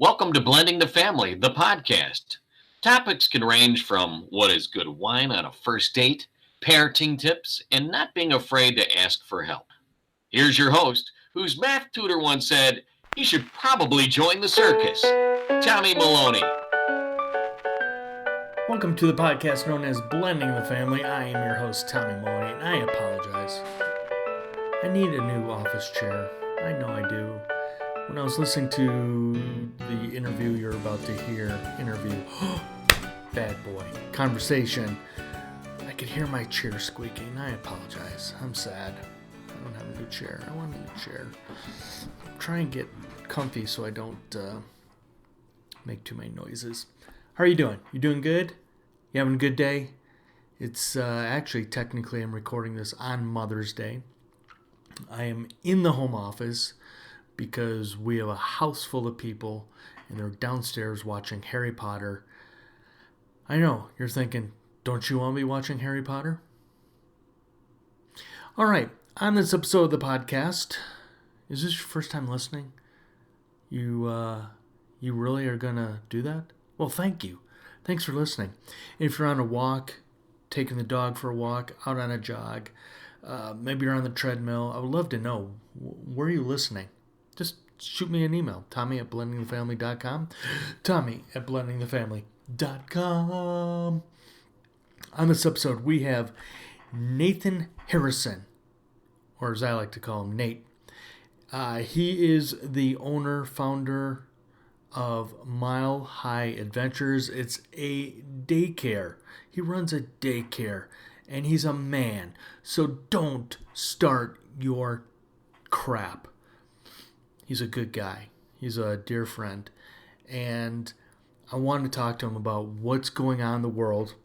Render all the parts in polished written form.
Welcome to Blending the Family, the podcast. Topics can range from what is good wine on a first date, parenting tips, and not being afraid to ask for help. Here's your host, whose math tutor once said he should probably join the circus, Tommy Maloney. Welcome to the podcast known as Blending the Family. I am your host, Tommy Maloney, and I apologize. I need a new office chair. I know I do. When I was listening to the interview you're about to hear, bad boy, conversation, I could hear my chair squeaking. I apologize. I'm sad. I don't have a new chair. I want a new chair. Try and get comfy so I don't make too many noises. How are you doing? You doing good? You having a good day? It's actually, technically, I'm recording this on Mother's Day. I am in the home office because we have a house full of people and they're downstairs watching Harry Potter. I know, you're thinking, don't you want to be watching Harry Potter? All right, on this episode of the podcast, is this your first time listening? You really are going to do that? Well, thank you. Thanks for listening. If you're on a walk, taking the dog for a walk, out on a jog, maybe you're on the treadmill, I would love to know, where are you listening? Just shoot me an email, tommy@blendingthefamily.com, tommy@blendingthefamily.com. On this episode, we have Nathan Harrison, or as I like to call him, Nate. He is the owner, founder of Mile High Adventures. It's a daycare. He runs a daycare, and he's a man. So don't start your crap. He's a good guy. He's a dear friend. And I wanted to talk to him about what's going on in the world.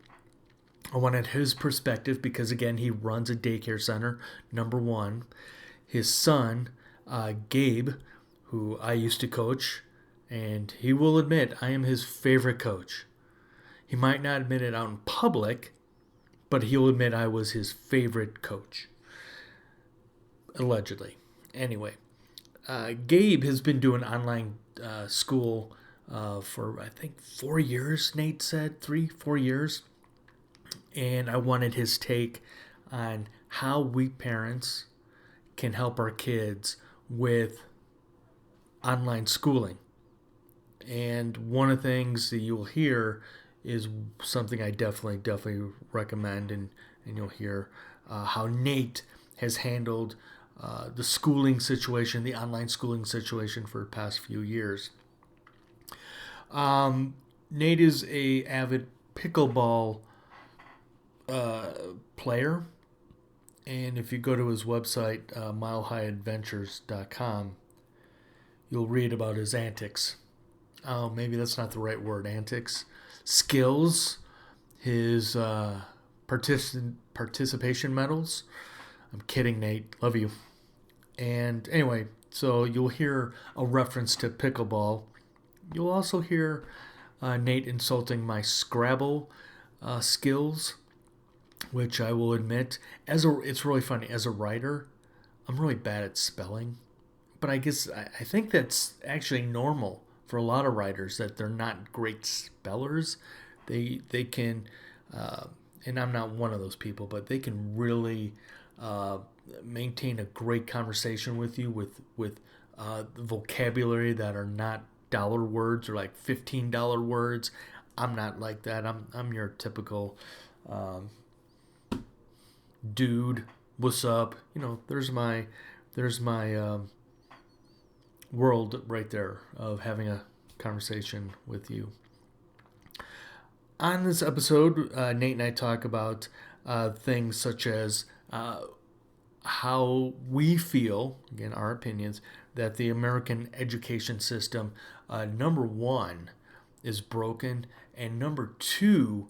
I wanted his perspective because, again, he runs a daycare center, number one. His son, Gabe, who I used to coach, and he will admit I am his favorite coach. He might not admit it out in public, but he'll admit I was his favorite coach. Allegedly. Anyway, Gabe has been doing online school for, I think, 4 years, Nate said. 4 years. And I wanted his take on how we parents can help our kids with online schooling. And one of the things that you'll hear is something I definitely recommend, and you'll hear how Nate has handled the schooling situation, the online schooling situation for the past few years. Nate is a avid pickleball player, and if you go to his website, milehighadventures.com, you'll read about his antics. Oh, maybe that's not the right word, antics. Skills, his participation medals. I'm kidding, Nate. Love you. And anyway, so you'll hear a reference to pickleball. You'll also hear Nate insulting my Scrabble skills, which I will admit, it's really funny. As a writer, I'm really bad at spelling. But I guess I think that's actually normal for a lot of writers, that they're not great spellers. They can, and I'm not one of those people, but they can really maintain a great conversation with you with vocabulary that are not dollar words or like $15 words. I'm not like that. I'm your typical dude. What's up? You know, there's my world right there of having a conversation with you. On this episode, Nate and I talk about things such as how we feel, again, our opinions, that the American education system, number one, is broken, and number two,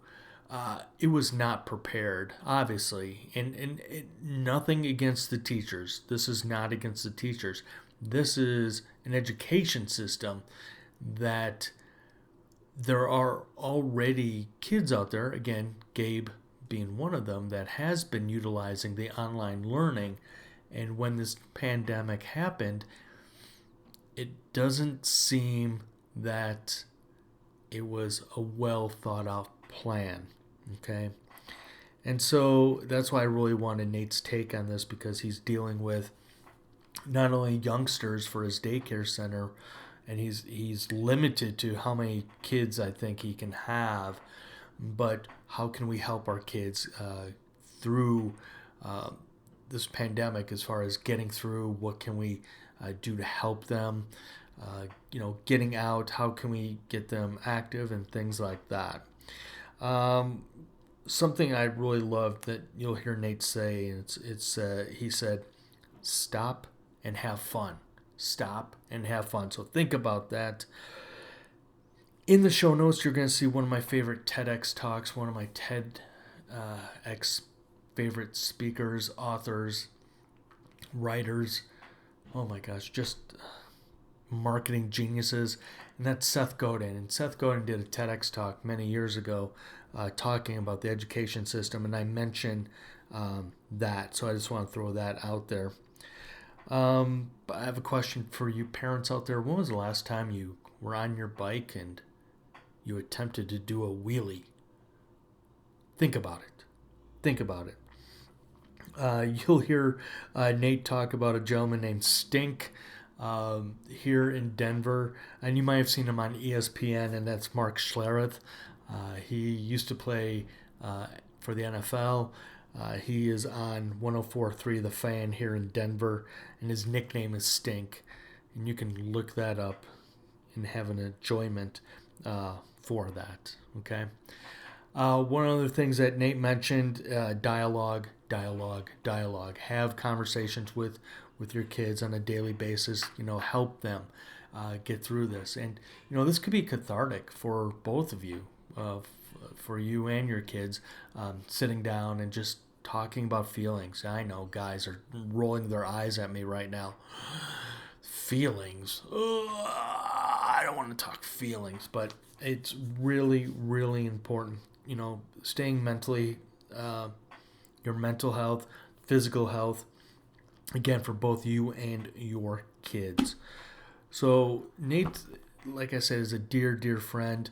it was not prepared, obviously, and nothing against the teachers. This is not against the teachers. This is an education system that there are already kids out there, again, Gabe being one of them, that has been utilizing the online learning. And when this pandemic happened, it doesn't seem that it was a well thought out plan. Okay. And so that's why I really wanted Nate's take on this, because he's dealing with not only youngsters for his daycare center, and he's limited to how many kids I think he can have, but how can we help our kids through uh, this pandemic, as far as getting through? What can we do to help them? Getting out, how can we get them active and things like that. Something I really loved that you'll hear Nate say, and he said, "Stop and have fun. Stop and have fun." So think about that. In the show notes, you're going to see one of my favorite TEDx talks, one of my TEDx favorite speakers, authors, writers. Oh my gosh, just marketing geniuses. And that's Seth Godin. And Seth Godin did a TEDx talk many years ago talking about the education system. And I mentioned that. So I just want to throw that out there. But I have a question for you parents out there. When was the last time you were on your bike and you attempted to do a wheelie? Think about it. Think about it. You'll hear Nate talk about a gentleman named Stink here in Denver, and you might have seen him on ESPN, and that's Mark Schlereth. He used to play for the NFL. He is on 104.3 The Fan here in Denver, and his nickname is Stink. And you can look that up and have an enjoyment for that. Okay. One of the things that Nate mentioned, dialogue. Have conversations with your kids on a daily basis. Help them get through this. And, this could be cathartic for both of you, for you and your kids, sitting down and just talking about feelings. I know guys are rolling their eyes at me right now. Feelings. I don't want to talk feelings, but it's really, really important. Staying mentally, your mental health, physical health, again, for both you and your kids. So Nate, like I said, is a dear, dear friend.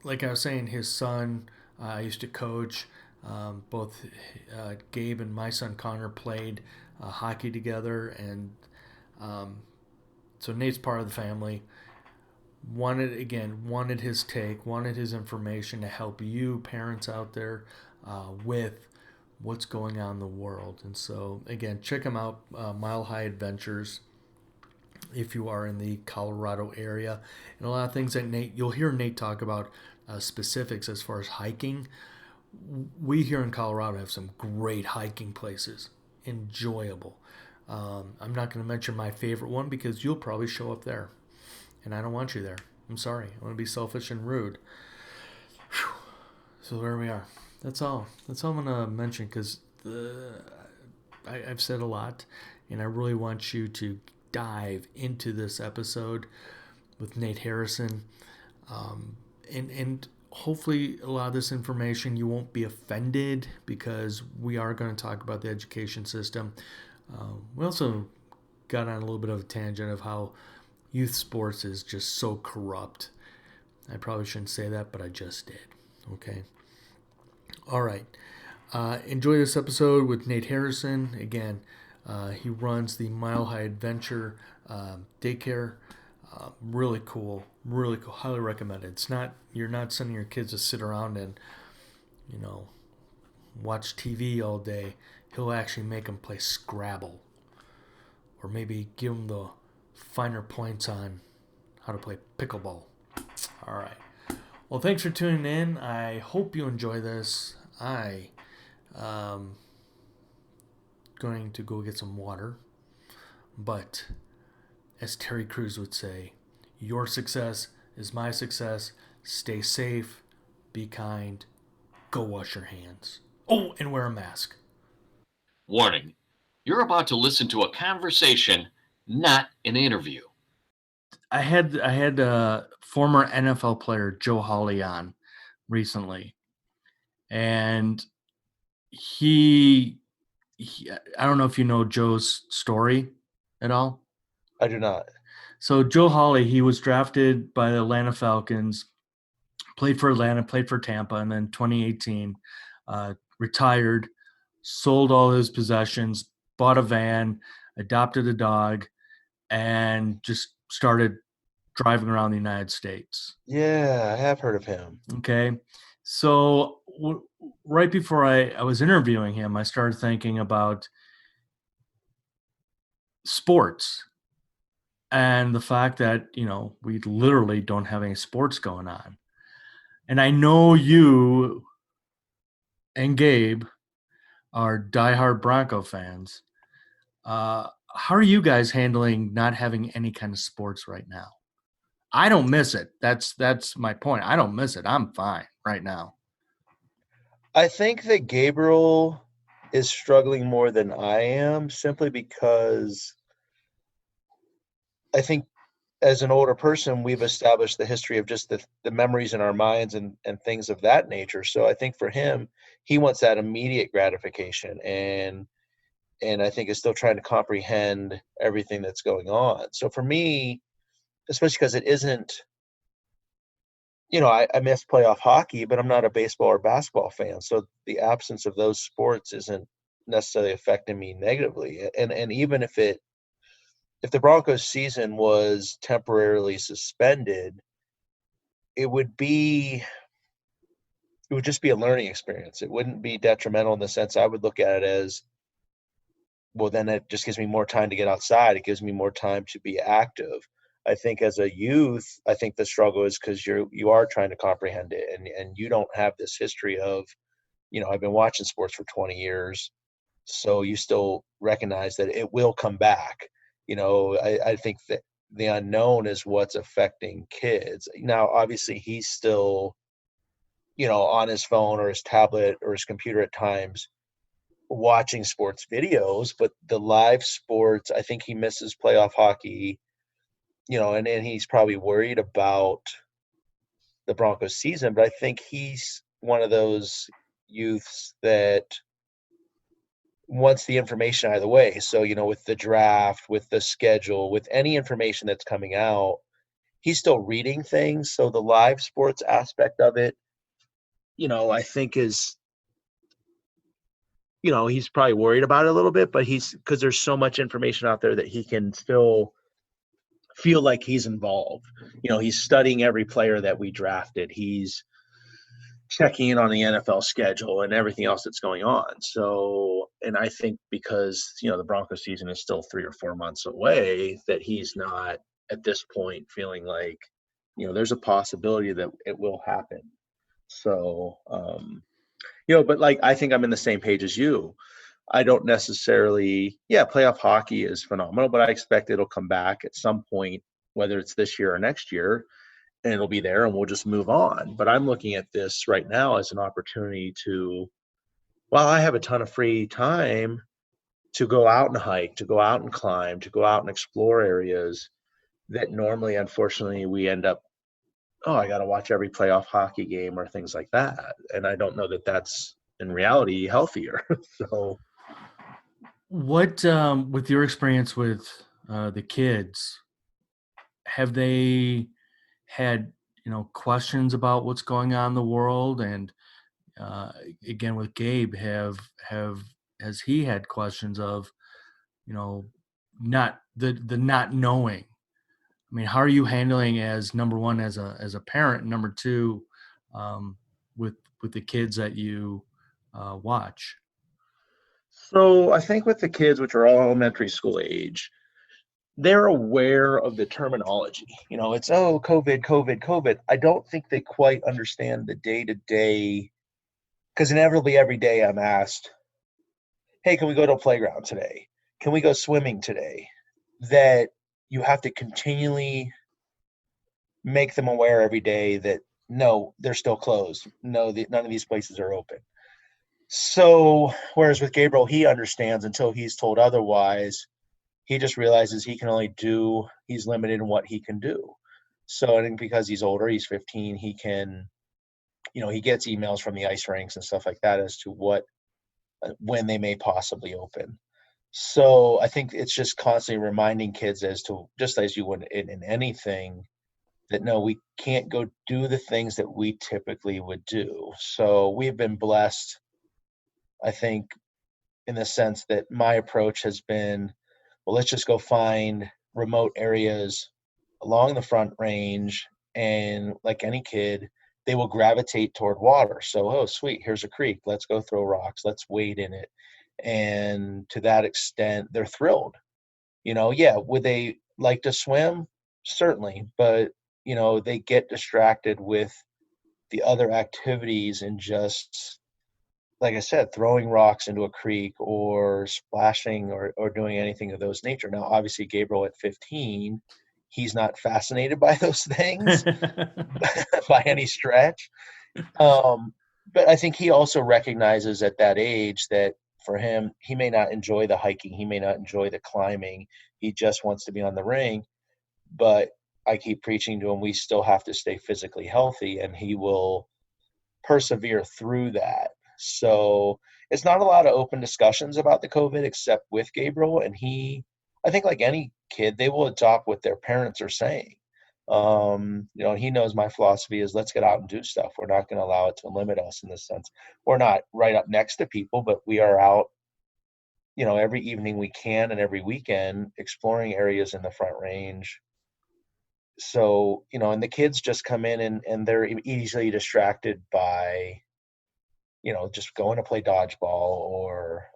Like I was saying, his son, I used to coach. Both Gabe and my son Connor played hockey together, and so Nate's part of the family. Wanted his take, wanted his information to help you parents out there with what's going on in the world. And so again, check him out, Mile High Adventures, if you are in the Colorado area. And a lot of things that you'll hear Nate talk about specifics as far as hiking. We here in Colorado have some great hiking places, enjoyable. I'm not going to mention my favorite one because you'll probably show up there, and I don't want you there. I'm sorry. I want to be selfish and rude. Whew. So there we are. That's all. That's all I'm going to mention, because I've said a lot, and I really want you to dive into this episode with Nate Harrison. And hopefully a lot of this information you won't be offended, because we are going to talk about the education system. We also got on a little bit of a tangent of how youth sports is just so corrupt. I probably shouldn't say that, but I just did. Okay. All right. Enjoy this episode with Nate Harrison. Again, he runs the Mile High Adventure daycare. Really cool. Really cool. Highly recommended. You're not sending your kids to sit around and, watch TV all day. He'll actually make them play Scrabble, or maybe give them the finer points on how to play pickleball. All right. Well, thanks for tuning in. I hope you enjoy this. I going to go get some water, but as Terry Crews would say, your success is my success. Stay safe, be kind, go wash your hands. Oh, and wear a mask. Warning, you're about to listen to a conversation, not an interview. I had former NFL player Joe Hawley on recently, and he I don't know if you know Joe's story at all. I do not. So Joe Hawley, he was drafted by the Atlanta Falcons, played for Atlanta, played for Tampa, and then 2018 retired, sold all his possessions, bought a van, adopted a dog, and just started driving around the United States. Yeah, I have heard of him. Okay. So right before I was interviewing him, I started thinking about sports and the fact that, we literally don't have any sports going on. And I know you and Gabe are diehard Bronco fans. How are you guys handling not having any kind of sports right now? I don't miss it. That's my point. I don't miss it. I'm fine right now. I think that Gabriel is struggling more than I am, simply because I think as an older person, we've established the history of just the memories in our minds and things of that nature. So I think for him, he wants that immediate gratification, and I think is still trying to comprehend everything that's going on. So for me, especially because it isn't, I miss playoff hockey, but I'm not a baseball or basketball fan. So the absence of those sports isn't necessarily affecting me negatively. And even if the Broncos season was temporarily suspended, it would just be a learning experience. It wouldn't be detrimental in the sense I would look at it as, well, then it just gives me more time to get outside. It gives me more time to be active. I think as a youth, I think the struggle is because you are trying to comprehend it, and you don't have this history of, I've been watching sports for 20 years, so you still recognize that it will come back. I think that the unknown is what's affecting kids. Now, obviously, he's still, on his phone or his tablet or his computer at times watching sports videos, but the live sports, I think he misses playoff hockey, and he's probably worried about the Broncos season, but I think he's one of those youths that wants the information either way. So, with the draft, with the schedule, with any information that's coming out, he's still reading things. So the live sports aspect of it, I think is, he's probably worried about it a little bit, but because there's so much information out there that he can still feel like he's involved. He's studying every player that we drafted. He's checking in on the NFL schedule and everything else that's going on. So, and I think because, the Broncos season is still 3 or 4 months away, that he's not at this point feeling like, there's a possibility that it will happen. So, but like, I think I'm in the same page as you. I don't necessarily, playoff hockey is phenomenal, but I expect it'll come back at some point, whether it's this year or next year, and it'll be there and we'll just move on. But I'm looking at this right now as an opportunity I have a ton of free time to go out and hike, to go out and climb, to go out and explore areas that normally, unfortunately, we end up, I got to watch every playoff hockey game or things like that. And I don't know that that's in reality healthier. So What, with your experience with the kids, have they had, questions about what's going on in the world? And again, with Gabe, has he had questions of, not not knowing? I mean, how are you handling as number one, as a parent, and number two, with the kids that you watch? So I think with the kids, which are all elementary school age, they're aware of the terminology. It's, COVID, COVID, COVID. I don't think they quite understand the day-to-day, because inevitably every day I'm asked, hey, can we go to a playground today? Can we go swimming today? That you have to continually make them aware every day that, no, they're still closed. No, none of these places are open. So, whereas with Gabriel, he understands until he's told otherwise. He just realizes he's limited in what he can do. So I think because he's older, he's 15, he can, he gets emails from the ice rinks and stuff like that as to when they may possibly open. So I think it's just constantly reminding kids, as to just as you would in anything, that no, we can't go do the things that we typically would do. So we've been blessed, I think, in the sense that my approach has been, well, let's just go find remote areas along the Front Range, and like any kid, they will gravitate toward water. So, oh, sweet, here's a creek. Let's go throw rocks. Let's wade in it. And to that extent, they're thrilled. Yeah, would they like to swim? Certainly, but they get distracted with the other activities, and just like I said, throwing rocks into a creek or splashing, or doing anything of those nature. Now, obviously, Gabriel at 15, he's not fascinated by those things by any stretch. But I think he also recognizes at that age that for him, he may not enjoy the hiking, he may not enjoy the climbing, he just wants to be on the ring. But I keep preaching to him, we still have to stay physically healthy, and he will persevere through that. So it's not a lot of open discussions about the COVID except with Gabriel. And I think like any kid, they will adopt what their parents are saying. He knows my philosophy is let's get out and do stuff. We're not going to allow it to limit us in this sense. We're not right up next to people, but we are out, every evening we can and every weekend exploring areas in the Front Range. So, and the kids just come in, and they're easily distracted by, just going to play dodgeball or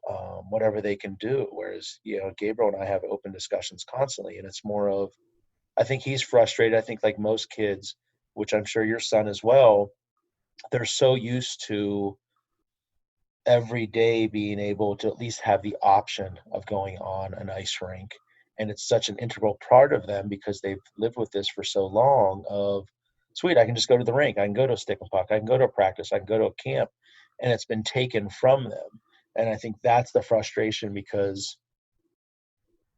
whatever they can do. Whereas, Gabriel and I have open discussions constantly, and it's more of, I think he's frustrated. I think like most kids, which I'm sure your son as well, they're so used to every day being able to at least have the option of going on an ice rink. And it's such an integral part of them because they've lived with this for so long of, sweet, I can just go to the rink. I can go to a stick and puck. I can go to a practice. I can go to a camp. And it's been taken from them. And I think that's the frustration because,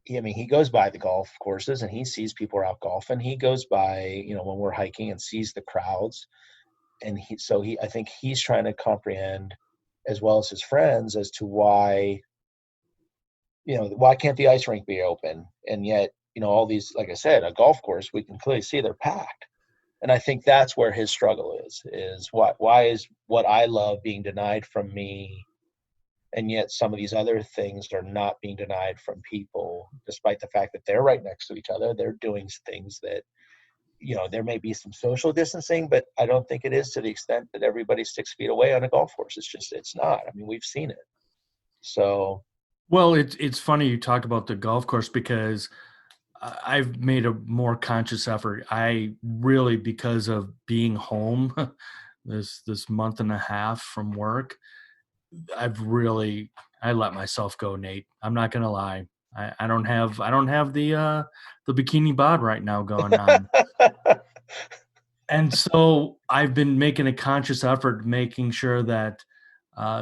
he goes by the golf courses and he sees people are out golfing. He goes by, when we're hiking and sees the crowds. And I think he's trying to comprehend, as well as his friends, as to why can't the ice rink be open? And yet, all these, like I said, a golf course, we can clearly see they're packed. And I think that's where his struggle is why is what I love being denied from me, and yet some of these other things are not being denied from people, despite the fact that they're right next to each other. They're doing things that, there may be some social distancing, but I don't think it is to the extent that everybody's 6 feet away on a golf course. It's not. We've seen it. So. Well, it's funny you talk about the golf course because I've made a more conscious effort. I really, because of being home this month and a half from work, I let myself go, Nate. I'm not gonna lie. I don't have the bikini bod right now going on. And so I've been making a conscious effort, making sure that,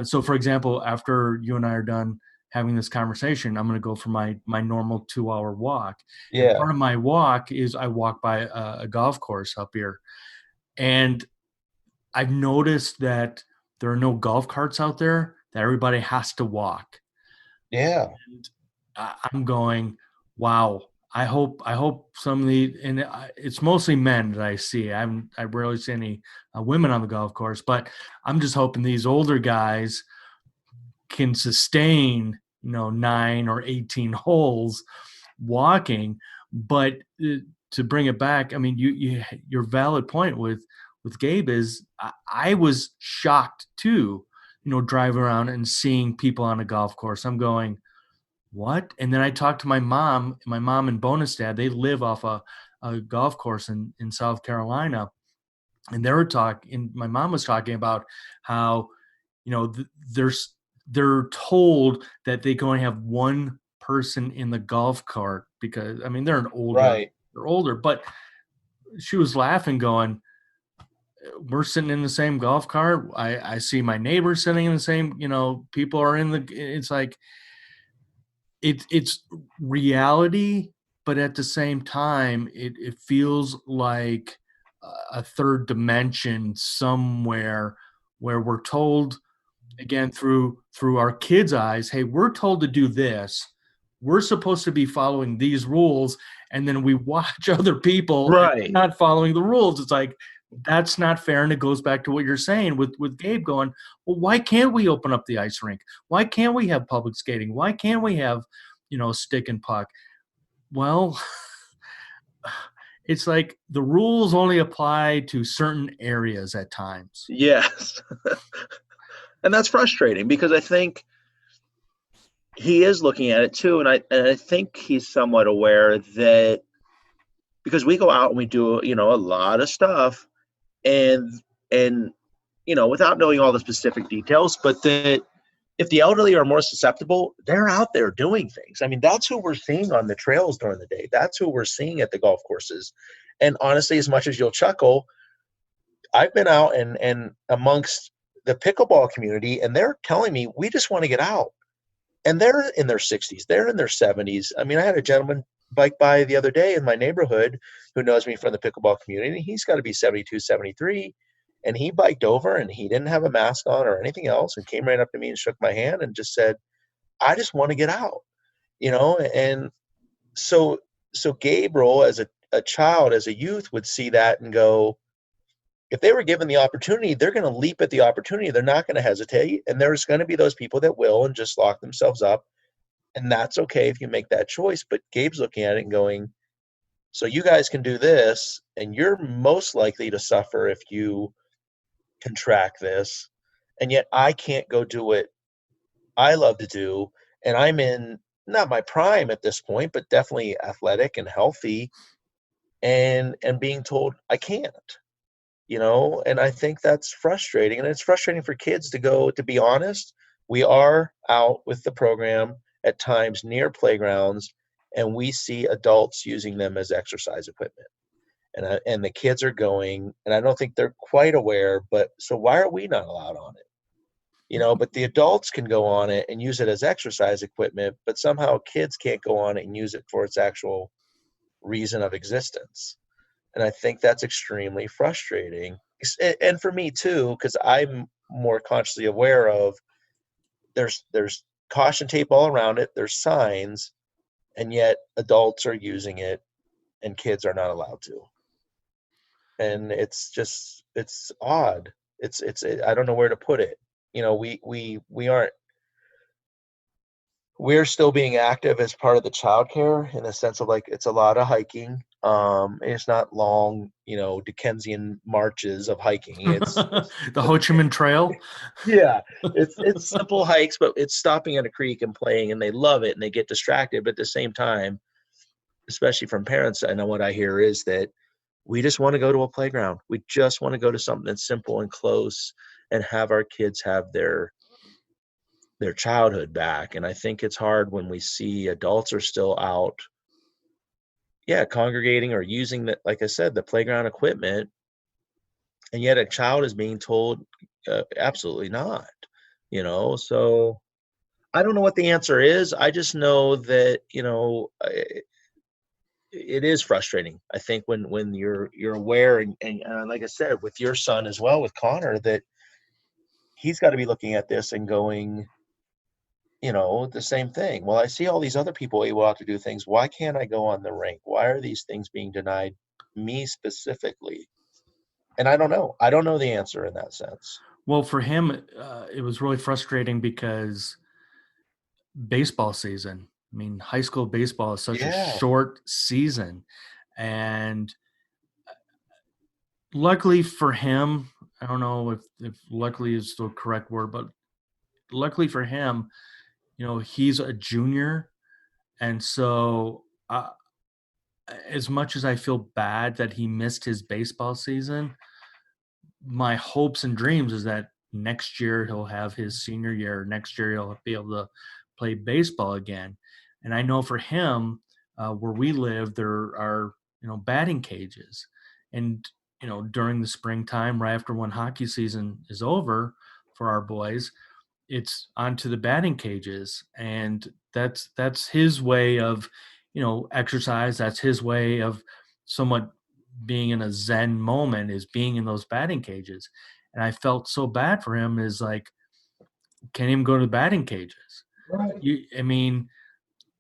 so for example, after you and I are done having this conversation, I'm going to go for my normal 2-hour walk. Yeah. And part of my walk is I walk by a golf course up here. And I've noticed that there are no golf carts out there, that everybody has to walk. Yeah. And I'm going, wow. I hope some of and it's mostly men that I see. I rarely see any women on the golf course, but I'm just hoping these older guys can sustain, 9 or 18 holes walking. But to bring it back, your valid point with Gabe is I was shocked too, driving around and seeing people on a golf course. I'm going, what? And then I talked to my mom and bonus dad. They live off a golf course in South Carolina. And my mom was talking about how, they're told that they can only have one person in the golf cart because, they're they're older, but she was laughing going, we're sitting in the same golf cart. I see my neighbors sitting in the same, people are it's like, it's reality, but at the same time, it feels like a third dimension somewhere where we're told, again, through our kids' eyes, hey, we're told to do this, we're supposed to be following these rules, and then we watch other people Right. not following the rules. It's like, that's not fair. And it goes back to what you're saying with Gabe going, well, why can't we open up the ice rink? Why can't we have public skating? Why can't we have, stick and puck? Well, it's like the rules only apply to certain areas at times. Yes. And that's frustrating because I think he is looking at it too. And I think he's somewhat aware that because we go out and we do, a lot of stuff and, without knowing all the specific details, but that if the elderly are more susceptible, they're out there doing things. I mean, that's who we're seeing on the trails during the day. That's who we're seeing at the golf courses. And honestly, as much as you'll chuckle, I've been out and amongst the pickleball community, and they're telling me, we just want to get out. And they're in their 60s. They're in their 70s. I mean, I had a gentleman bike by the other day in my neighborhood who knows me from the pickleball community. He's got to be 72, 73. And he biked over and he didn't have a mask on or anything else and came right up to me and shook my hand and just said, I just want to get out, And so Gabriel, as a child, as a youth, would see that and go, if they were given the opportunity, they're going to leap at the opportunity. They're not going to hesitate. And there's going to be those people that will and just lock themselves up. And that's okay if you make that choice. But Gabe's looking at it and going, so you guys can do this, and you're most likely to suffer if you contract this. And yet I can't go do what I love to do. And I'm in not my prime at this point, but definitely athletic and healthy, and being told I can't. And I think that's frustrating. And it's frustrating for kids to be honest. We are out with the program at times near playgrounds, and we see adults using them as exercise equipment. And the kids are going, and I don't think they're quite aware, but so why are we not allowed on it? But the adults can go on it and use it as exercise equipment, but somehow kids can't go on it and use it for its actual reason of existence. And I think that's extremely frustrating. And for me too, because I'm more consciously aware of there's caution tape all around it, there's signs, and yet adults are using it and kids are not allowed to. And it's odd. I don't know where to put it. We're still being active as part of the childcare in the sense of like, it's a lot of hiking. It's not long, Dickensian marches of hiking. It's the Ho Chi Minh Trail. Yeah, it's simple hikes, but it's stopping at a creek and playing, and they love it and they get distracted. But at the same time, especially from parents, I know what I hear is that we just want to go to a playground. We just want to go to something that's simple and close and have our kids have their childhood back. And I think it's hard when we see adults are still out, congregating or using the, like I said, the playground equipment, and yet a child is being told absolutely not. So I don't know what the answer is. I just know that it is frustrating. I think when you're aware and like I said, with your son as well, with Connor, that he's got to be looking at this and going, the same thing. Well, I see all these other people able out to do things. Why can't I go on the rink? Why are these things being denied me specifically? And I don't know. I don't know the answer in that sense. Well, for him, it was really frustrating because baseball season. I mean, high school baseball is such a short season. And luckily for him, I don't know if luckily is the correct word, but luckily for him, he's a junior. And so as much as I feel bad that he missed his baseball season, my hopes and dreams is that next year he'll have his senior year. Next year he'll be able to play baseball again. And I know for him, where we live, there are batting cages, and during the springtime, right after when hockey season is over for our boys, it's onto the batting cages, and that's his way of exercise. That's his way of somewhat being in a zen moment, is being in those batting cages. And I felt so bad for him, is like, can't even go to the batting cages. Right. I mean,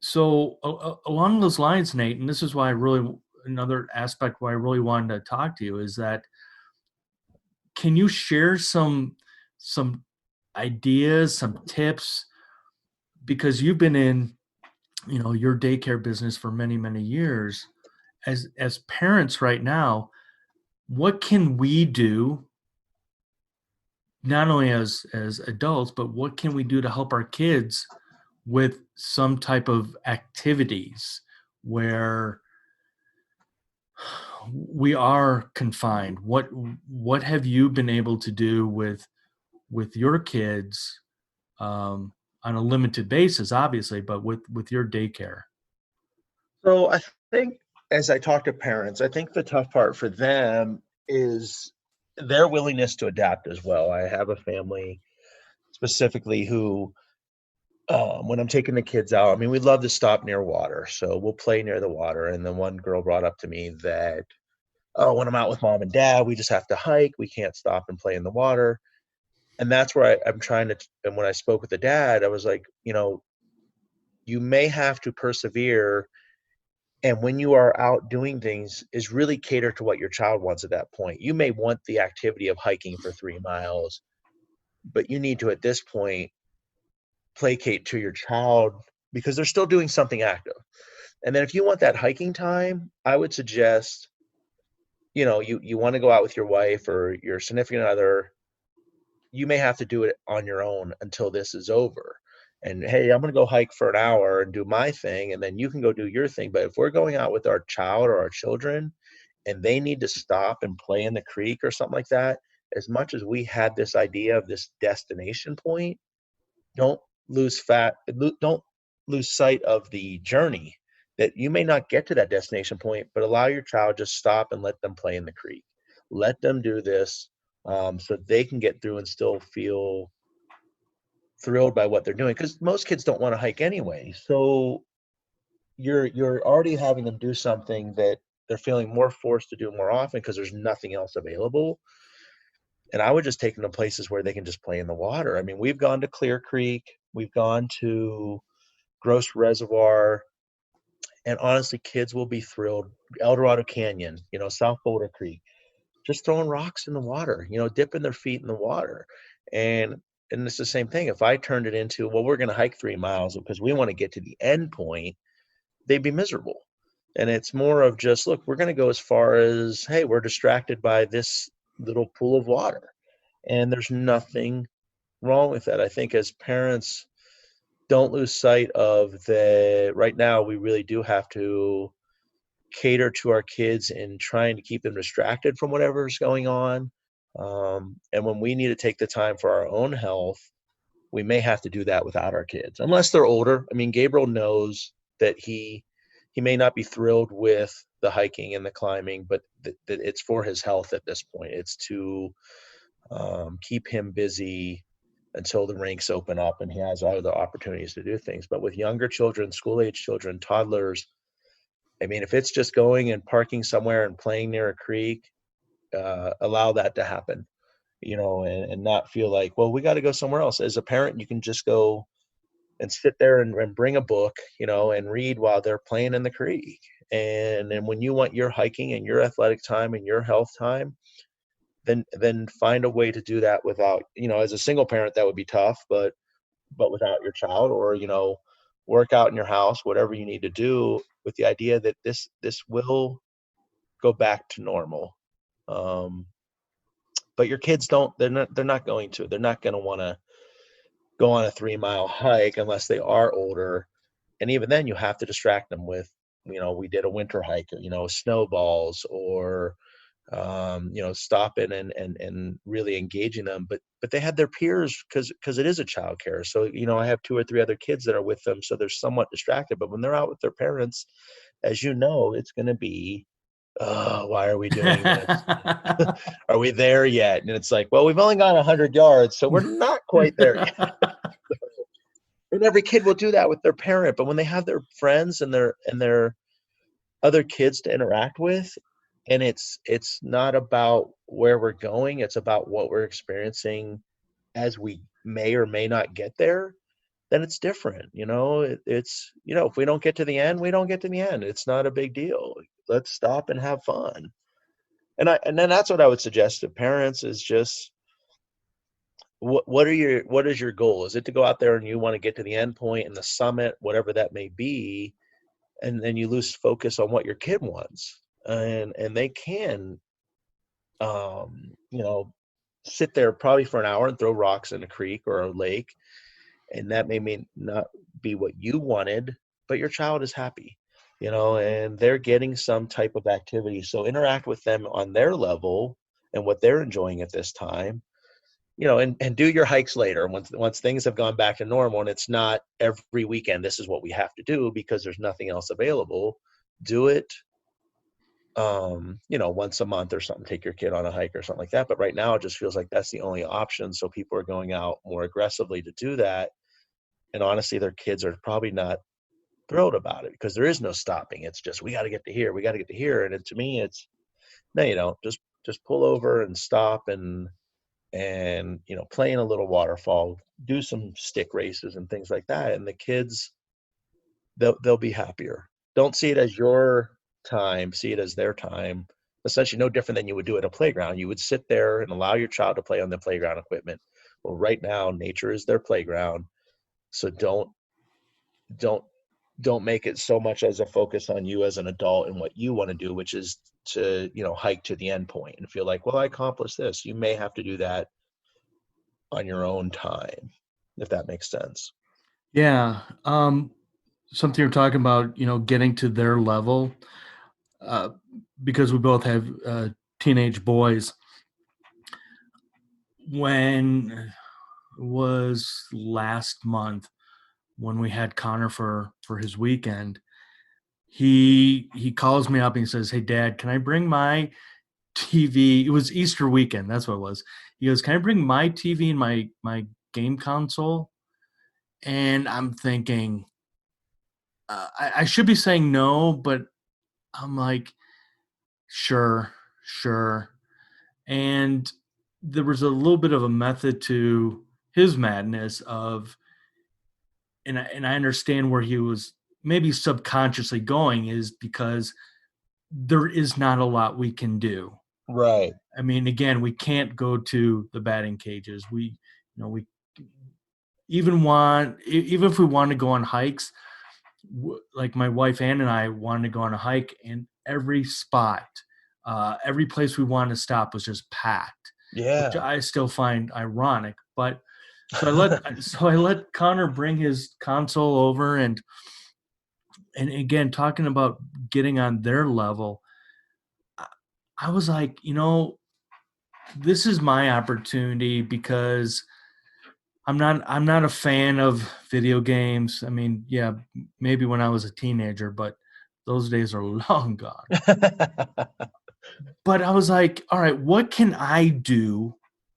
So along those lines, Nate, and this is why another aspect why I really wanted to talk to you is that, can you share some ideas, some tips, because you've been in, your daycare business for many, many years. As parents right now, what can we do, not only as adults, but what can we do to help our kids with some type of activities where we are confined? What have you been able to do with your kids, on a limited basis, obviously, but with your daycare? So I think as I talk to parents, I think the tough part for them is their willingness to adapt as well. I have a family specifically who, when I'm taking the kids out, I mean, we love to stop near water, so we'll play near the water. And then one girl brought up to me that, oh, when I'm out with mom and dad, we just have to hike. We can't stop and play in the water. And that's where I'm trying to, and when I spoke with the dad, I was like, you may have to persevere. And when you are out doing things, is really cater to what your child wants at that point. You may want the activity of hiking for 3 miles, but you need to, at this point, placate to your child because they're still doing something active. And then if you want that hiking time, I would suggest, you want to go out with your wife or your significant other, you may have to do it on your own until this is over. And hey, I'm going to go hike for an hour and do my thing, and then you can go do your thing. But if we're going out with our child or our children and they need to stop and play in the creek or something like that, as much as we had this idea of this destination point, don't don't lose sight of the journey, that you may not get to that destination point, but allow your child, just stop and let them play in the creek. Let them do this, so they can get through and still feel thrilled by what they're doing. Because most kids don't want to hike anyway. So you're already having them do something that they're feeling more forced to do more often because there's nothing else available. And I would just take them to places where they can just play in the water. I mean, we've gone to Clear Creek, we've gone to Gross Reservoir, and honestly, kids will be thrilled. El Dorado Canyon, South Boulder Creek, just throwing rocks in the water, dipping their feet in the water. And it's the same thing. If I turned it into, well, we're going to hike 3 miles because we want to get to the end point, they'd be miserable. And it's more of just, look, we're going to go as far as, hey, we're distracted by this little pool of water. And there's nothing wrong with that. I think as parents, don't lose sight of that right now we really do have to cater to our kids and trying to keep them distracted from whatever's going on. And when we need to take the time for our own health, we may have to do that without our kids, unless they're older. I mean, Gabriel knows that he may not be thrilled with the hiking and the climbing, but that it's for his health at this point. It's to keep him busy until the rinks open up and he has other opportunities to do things. But with younger children, school-age children, toddlers, I mean, if it's just going and parking somewhere and playing near a creek, allow that to happen, and not feel like, well, we got to go somewhere else. As a parent, you can just go and sit there and bring a book, and read while they're playing in the creek. And when you want your hiking and your athletic time and your health time, then find a way to do that without, as a single parent, that would be tough, but without your child, or, work out in your house, whatever you need to do, with the idea that this will go back to normal. But your kids they're not going to want to go on a 3 mile hike unless they are older. And even then you have to distract them with, we did a winter hike, snowballs, or stopping and really engaging them. But they had their peers because it is a child care. So, I have 2 or 3 other kids that are with them. So they're somewhat distracted. But when they're out with their parents, as it's going to be, why are we doing this? Are we there yet? And it's like, well, we've only gone 100 yards, so we're not quite there yet. And every kid will do that with their parent. But when they have their friends and their other kids to interact with, and it's not about where we're going, it's about what we're experiencing as we may or may not get there, then it's different. It's, if we don't get to the end, we don't get to the end. It's not a big deal. Let's stop and have fun. And then that's what I would suggest to parents is just, what is your goal? Is it to go out there and you want to get to the end point and the summit, whatever that may be, and then you lose focus on what your kid wants, and they can, sit there probably for an hour and throw rocks in a creek or a lake, and that may not be what you wanted, but your child is happy, and they're getting some type of activity. So interact with them on their level and what they're enjoying at this time. And do your hikes later once things have gone back to normal, and it's not every weekend this is what we have to do because there's nothing else available. Do it once a month or something. Take your kid on a hike or something like that. But right now it just feels like that's the only option, so people are going out more aggressively to do that, and honestly their kids are probably not thrilled about it because there is no stopping. It's just, we got to get to here, and to me it's, no, you don't. Just pull over and stop and play in a little waterfall, do some stick races and things like that, and the kids, they'll be happier. Don't see it as your time, see it as their time. Essentially no different than you would do at a playground. You would sit there and allow your child to play on the playground equipment. Well, right now nature is their playground, so don't make it so much as a focus on you as an adult and what you want to do, which is to hike to the end point and feel like, well, I accomplished this. You may have to do that on your own time, if that makes sense. Yeah. Something you're talking about, getting to their level, because we both have teenage boys. When it was last month when we had Connor for his weekend, he calls me up and he says, "Hey Dad, can I bring my TV?" It was Easter weekend. That's what it was. He goes, "Can I bring my TV and my game console?" And I'm thinking, I should be saying no, but I'm like, sure. And there was a little bit of a method to his madness and I understand where he was maybe subconsciously going, is because there is not a lot we can do. Right. I mean, again, we can't go to the batting cages. We even if we want to go on hikes, like my wife Ann and I wanted to go on a hike, and every spot, every place we wanted to stop was just packed. Yeah. Which I still find ironic. But so I let Connor bring his console over, and again, talking about getting on their level, I was like, this is my opportunity, because I'm not a fan of video games. I mean, yeah, maybe when I was a teenager, but those days are long gone. But I was like, all right, what can I do?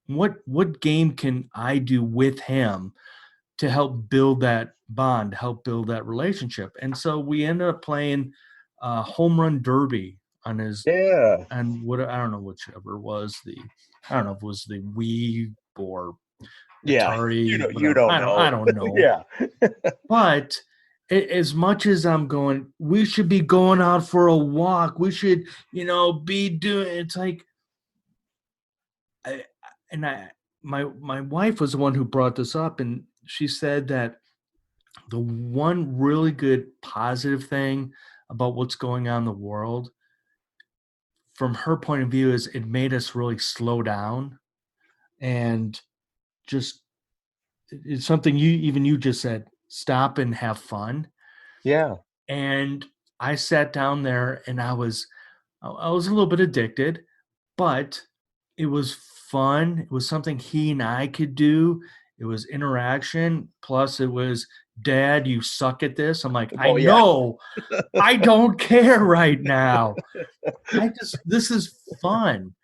What game can I do with him to help build that bond, help build that relationship? And so we ended up playing home run derby on his, and what, I don't know whichever was I don't know if it was the Wii or Atari. You don't know. I don't know. Yeah. But as much as I'm going, we should be going out for a walk. We should, be doing. It's like, my wife was the one who brought this up, and she said that the one really good positive thing about what's going on in the world, from her point of view, is it made us really slow down, and just, it's something you just said, stop and have fun. Yeah. And I sat down there, and I was a little bit addicted, but it was fun. It was something he and I could do. It was interaction. Plus it was, Dad, you suck at this. I'm like, I know. I don't care right now. This is fun.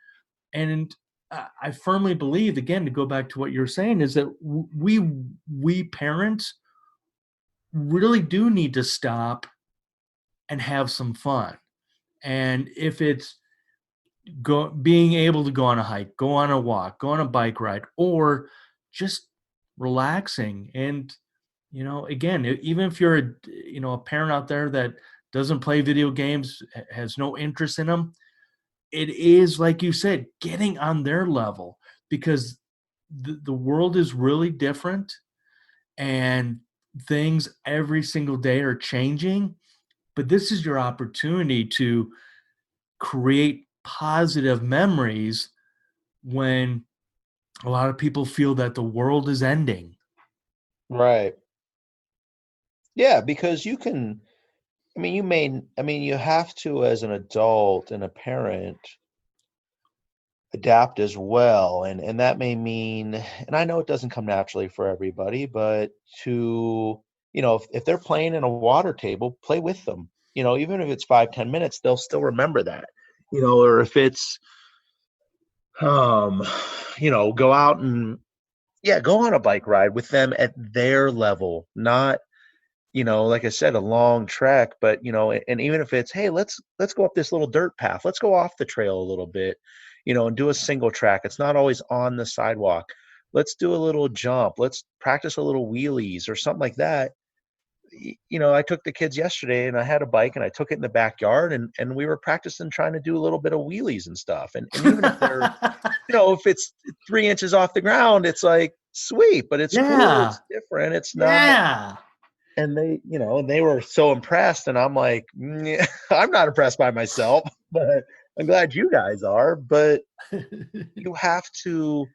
And I firmly believe, again, to go back to what you're saying, is that we parents really do need to stop and have some fun. And if it's being able to go on a hike, go on a walk, go on a bike ride, or just relaxing and Again, even if you're a parent out there that doesn't play video games, has no interest in them, it is, like you said, getting on their level, because the world is really different, and things every single day are changing. But this is your opportunity to create positive memories when a lot of people feel that the world is ending. Right. Yeah, because you can, you have to, as an adult and a parent, adapt as well. And that may mean, and I know it doesn't come naturally for everybody, but to, if they're playing in a water table, play with them. Even if it's 5-10 minutes, they'll still remember that. Or if it's, um, go out and, yeah, go on a bike ride with them at their level, not, like I said, a long trek, but and even if it's, hey, let's go up this little dirt path, let's go off the trail a little bit, and do a single track. It's not always on the sidewalk. Let's do a little jump. Let's practice a little wheelies or something like that. I took the kids yesterday and I had a bike and I took it in the backyard, and we were practicing trying to do a little bit of wheelies and stuff. And even if they're, if it's 3 inches off the ground, it's like sweet, but it's cool. Yeah. It's different. It's not. Yeah. And they were so impressed, and I'm like, I'm not impressed by myself, but I'm glad you guys are. But you have to,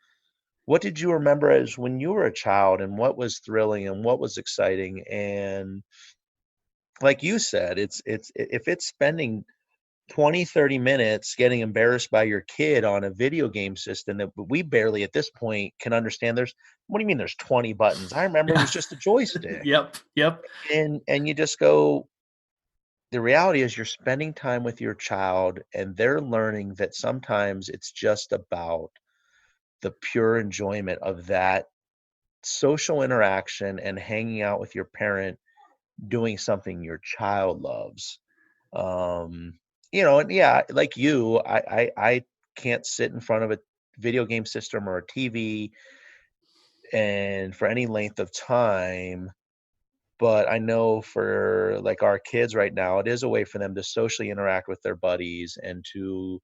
what did you remember as when you were a child, and what was thrilling and what was exciting? And like you said, it's if it's spending 20-30 minutes getting embarrassed by your kid on a video game system that we barely at this point can understand. What do you mean there's 20 buttons? I remember it was just a joystick. Yep. And you just go, the reality is you're spending time with your child, and they're learning that sometimes it's just about the pure enjoyment of that social interaction and hanging out with your parent doing something your child loves. And yeah, like you, I can't sit in front of a video game system or a TV and for any length of time. But I know for like our kids right now, it is a way for them to socially interact with their buddies and to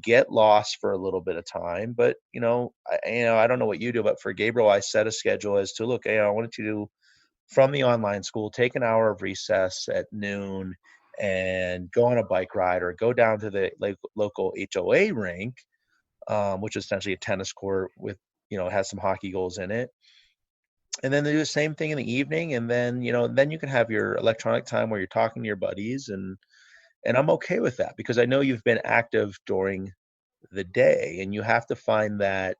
get lost for a little bit of time. But I don't know what you do, but for Gabriel, I set a schedule as to, look, I wanted to do from the online school, take an hour of recess at noon and go on a bike ride or go down to the local HOA rink, which is essentially a tennis court with, has some hockey goals in it. And then they do the same thing in the evening. And then, then you can have your electronic time where you're talking to your buddies. And I'm okay with that because I know you've been active during the day, and you have to find that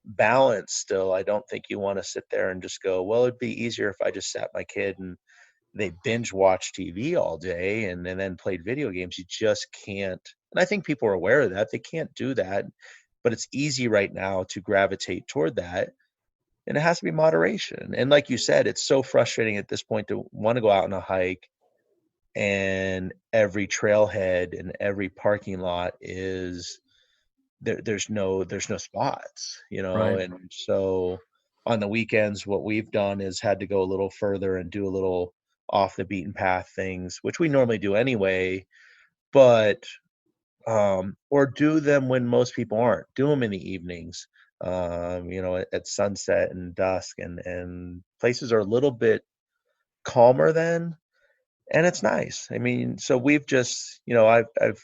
balance still. I don't think you want to sit there and just go, well, it'd be easier if I just sat my kid and they binge watch TV all day and then played video games. You just can't. And I think people are aware of that. They can't do that, but it's easy right now to gravitate toward that. And it has to be moderation. And like you said, it's so frustrating at this point to want to go out on a hike and every trailhead and every parking lot is there's no spots, Right. and so on the weekends what we've done is had to go a little further and do a little off the beaten path things, which we normally do anyway, but or do them when most people aren't. Do them in the evenings, at sunset and dusk, and places are a little bit calmer then, and it's nice. So we've just, I've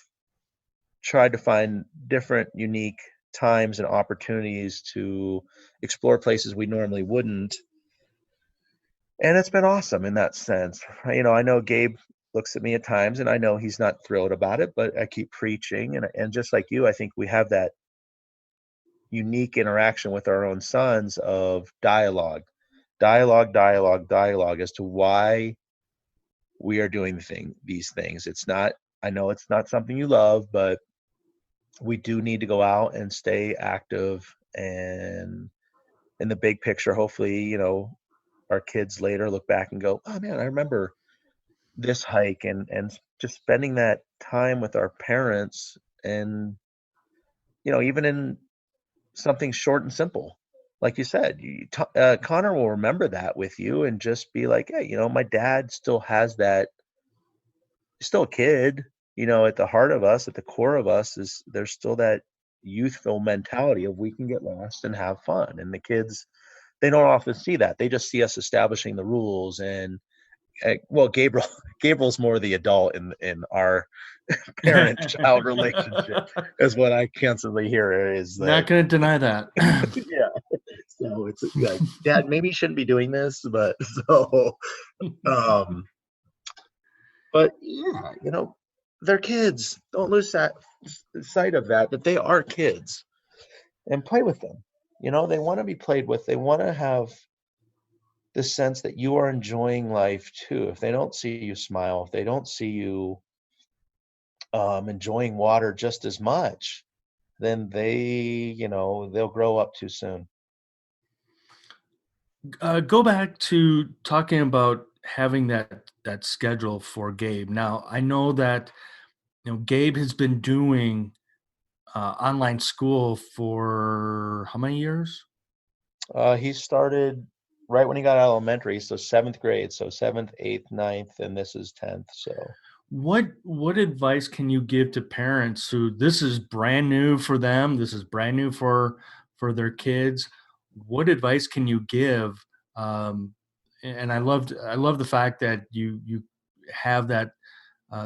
tried to find different unique times and opportunities to explore places we normally wouldn't. And it's been awesome in that sense. I know Gabe looks at me at times and I know he's not thrilled about it, but I keep preaching. And just like you, I think we have that unique interaction with our own sons of dialogue as to why we are doing these things. I know it's not something you love, but we do need to go out and stay active, and in the big picture, hopefully, our kids later look back and go, oh man, I remember this hike, and just spending that time with our parents, and even in something short and simple. like you said, Connor will remember that with you and just be like, hey, my dad still has that, still a kid, at the heart of us, at the core of us is there's still that youthful mentality of we can get lost and have fun. And the kids, they don't often see that. They just see us establishing the rules and, well, Gabriel's more the adult in our parent-child relationship, is what I constantly hear is that. Not going to deny that. Yeah. So it's like, Dad, maybe you shouldn't be doing this, but um, but yeah, they're kids. Don't lose sight of that they are kids, and play with them. They want to be played with. They want to have the sense that you are enjoying life too. If they don't see you smile, if they don't see you enjoying water just as much, then they'll grow up too soon. Go back to talking about having that schedule for Gabe. Now, I know that Gabe has been doing online school for how many years? He started right when he got out of elementary, so 7th grade, so 7th, 8th, 9th, and this is 10th. So what advice can you give to parents who this is brand new for them, this is brand new for their kids? What advice can you give? And I love the fact that you have that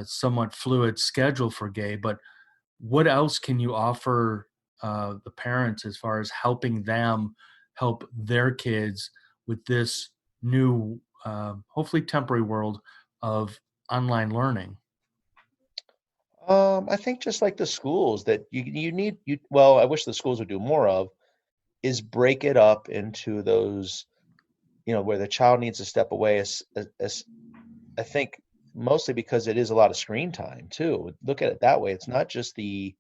somewhat fluid schedule for Gabe, but what else can you offer the parents as far as helping them help their kids with this new, hopefully temporary world of online learning? I think just like the schools that you need, well, I wish the schools would do more of, is break it up into those, where the child needs to step away. As I think mostly because it is a lot of screen time too. Look at it that way. It's not just okay,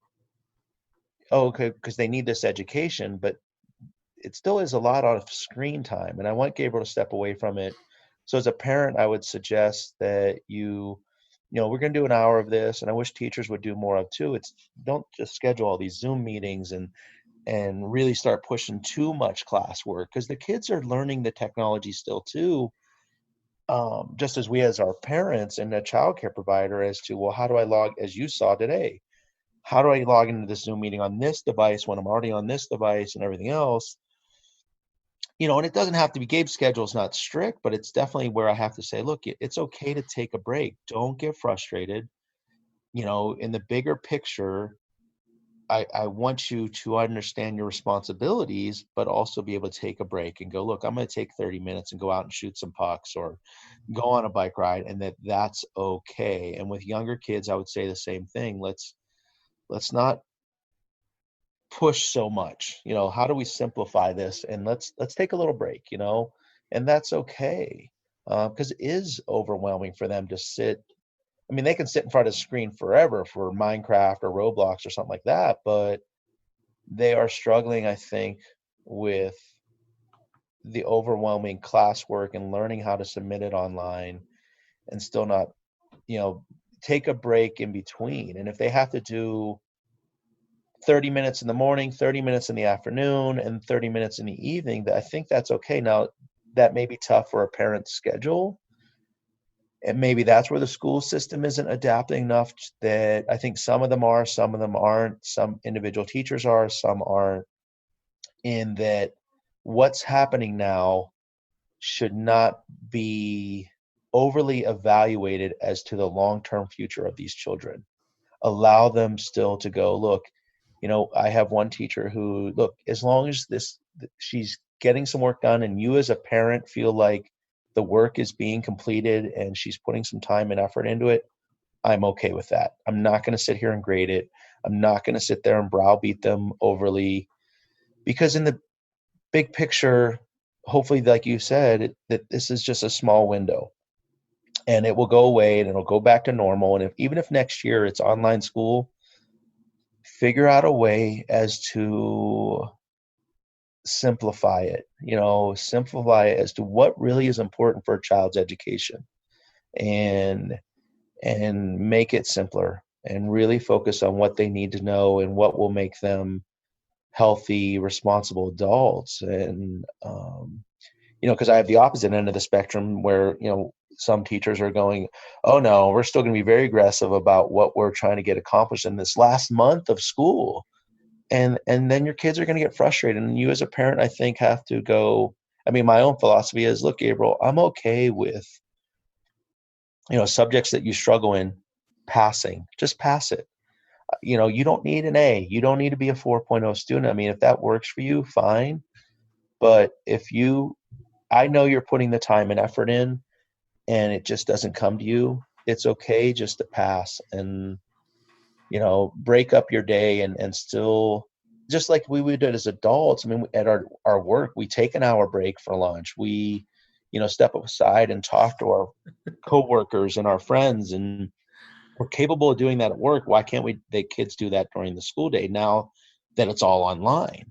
because they need this education, but it still is a lot of screen time. And I want Gabriel to step away from it. So as a parent, I would suggest that we're going to do an hour of this, and I wish teachers would do more of too. Don't just schedule all these Zoom meetings and really start pushing too much classwork, because the kids are learning the technology still too. Just as we as our parents and a childcare provider, as to, well, how do I log, as you saw today, how do I log into this Zoom meeting on this device when I'm already on this device and everything else? And it doesn't have to be, Gabe's schedule is not strict, but it's definitely where I have to say, look, it's okay to take a break. Don't get frustrated. In the bigger picture, I want you to understand your responsibilities, but also be able to take a break and go, look, I'm going to take 30 minutes and go out and shoot some pucks or go on a bike ride, and that's okay. And with younger kids, I would say the same thing. Let's not push so much. How do we simplify this, and let's take a little break, and that's okay, because it is overwhelming for them to sit. I mean, they can sit in front of the screen forever for Minecraft or Roblox or something like that, but they are struggling, I think, with the overwhelming classwork and learning how to submit it online, and still not, take a break in between. And if they have to do 30 minutes in the morning, 30 minutes in the afternoon, and 30 minutes in the evening, I think that's okay. Now, that may be tough for a parent's schedule, and maybe that's where the school system isn't adapting enough. That I think some of them are, some of them aren't. Some individual teachers are, some aren't. In that, what's happening now should not be overly evaluated as to the long-term future of these children. Allow them still to go, look, I have one teacher who, look, as long as she's getting some work done and you as a parent feel like the work is being completed and she's putting some time and effort into it, I'm okay with that. I'm not going to sit here and grade it. I'm not going to sit there and browbeat them overly, because in the big picture, hopefully, like you said, that this is just a small window and it will go away and it'll go back to normal. And even if next year it's online school, figure out a way as to simplify it, simplify it as to what really is important for a child's education, and make it simpler and really focus on what they need to know and what will make them healthy, responsible adults. And, because I have the opposite end of the spectrum where, some teachers are going, oh no, we're still going to be very aggressive about what we're trying to get accomplished in this last month of school. And then your kids are going to get frustrated. And you as a parent, I think, have to go, my own philosophy is, look, Gabriel, I'm okay with, subjects that you struggle in passing, just pass it. You don't need an A. You don't need to be a 4.0 student. If that works for you, fine. But I know you're putting the time and effort in and it just doesn't come to you, it's okay just to pass and, break up your day and still, just like we would do as adults. At our work, we take an hour break for lunch. We, step aside and talk to our coworkers and our friends, and we're capable of doing that at work. Why can't the kids do that during the school day now that it's all online?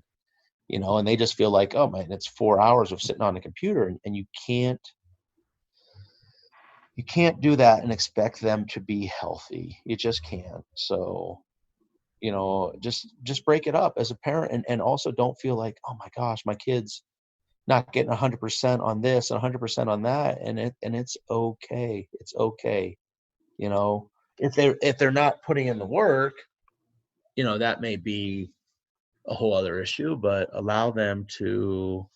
And they just feel like, oh man, it's 4 hours of sitting on a computer, and you can't do that and expect them to be healthy. You just can't. So, just break it up as a parent, and also don't feel like, oh my gosh, my kid's not getting 100% on this and 100% on that. And it's okay. It's okay. If they're not putting in the work, that may be a whole other issue, but allow them to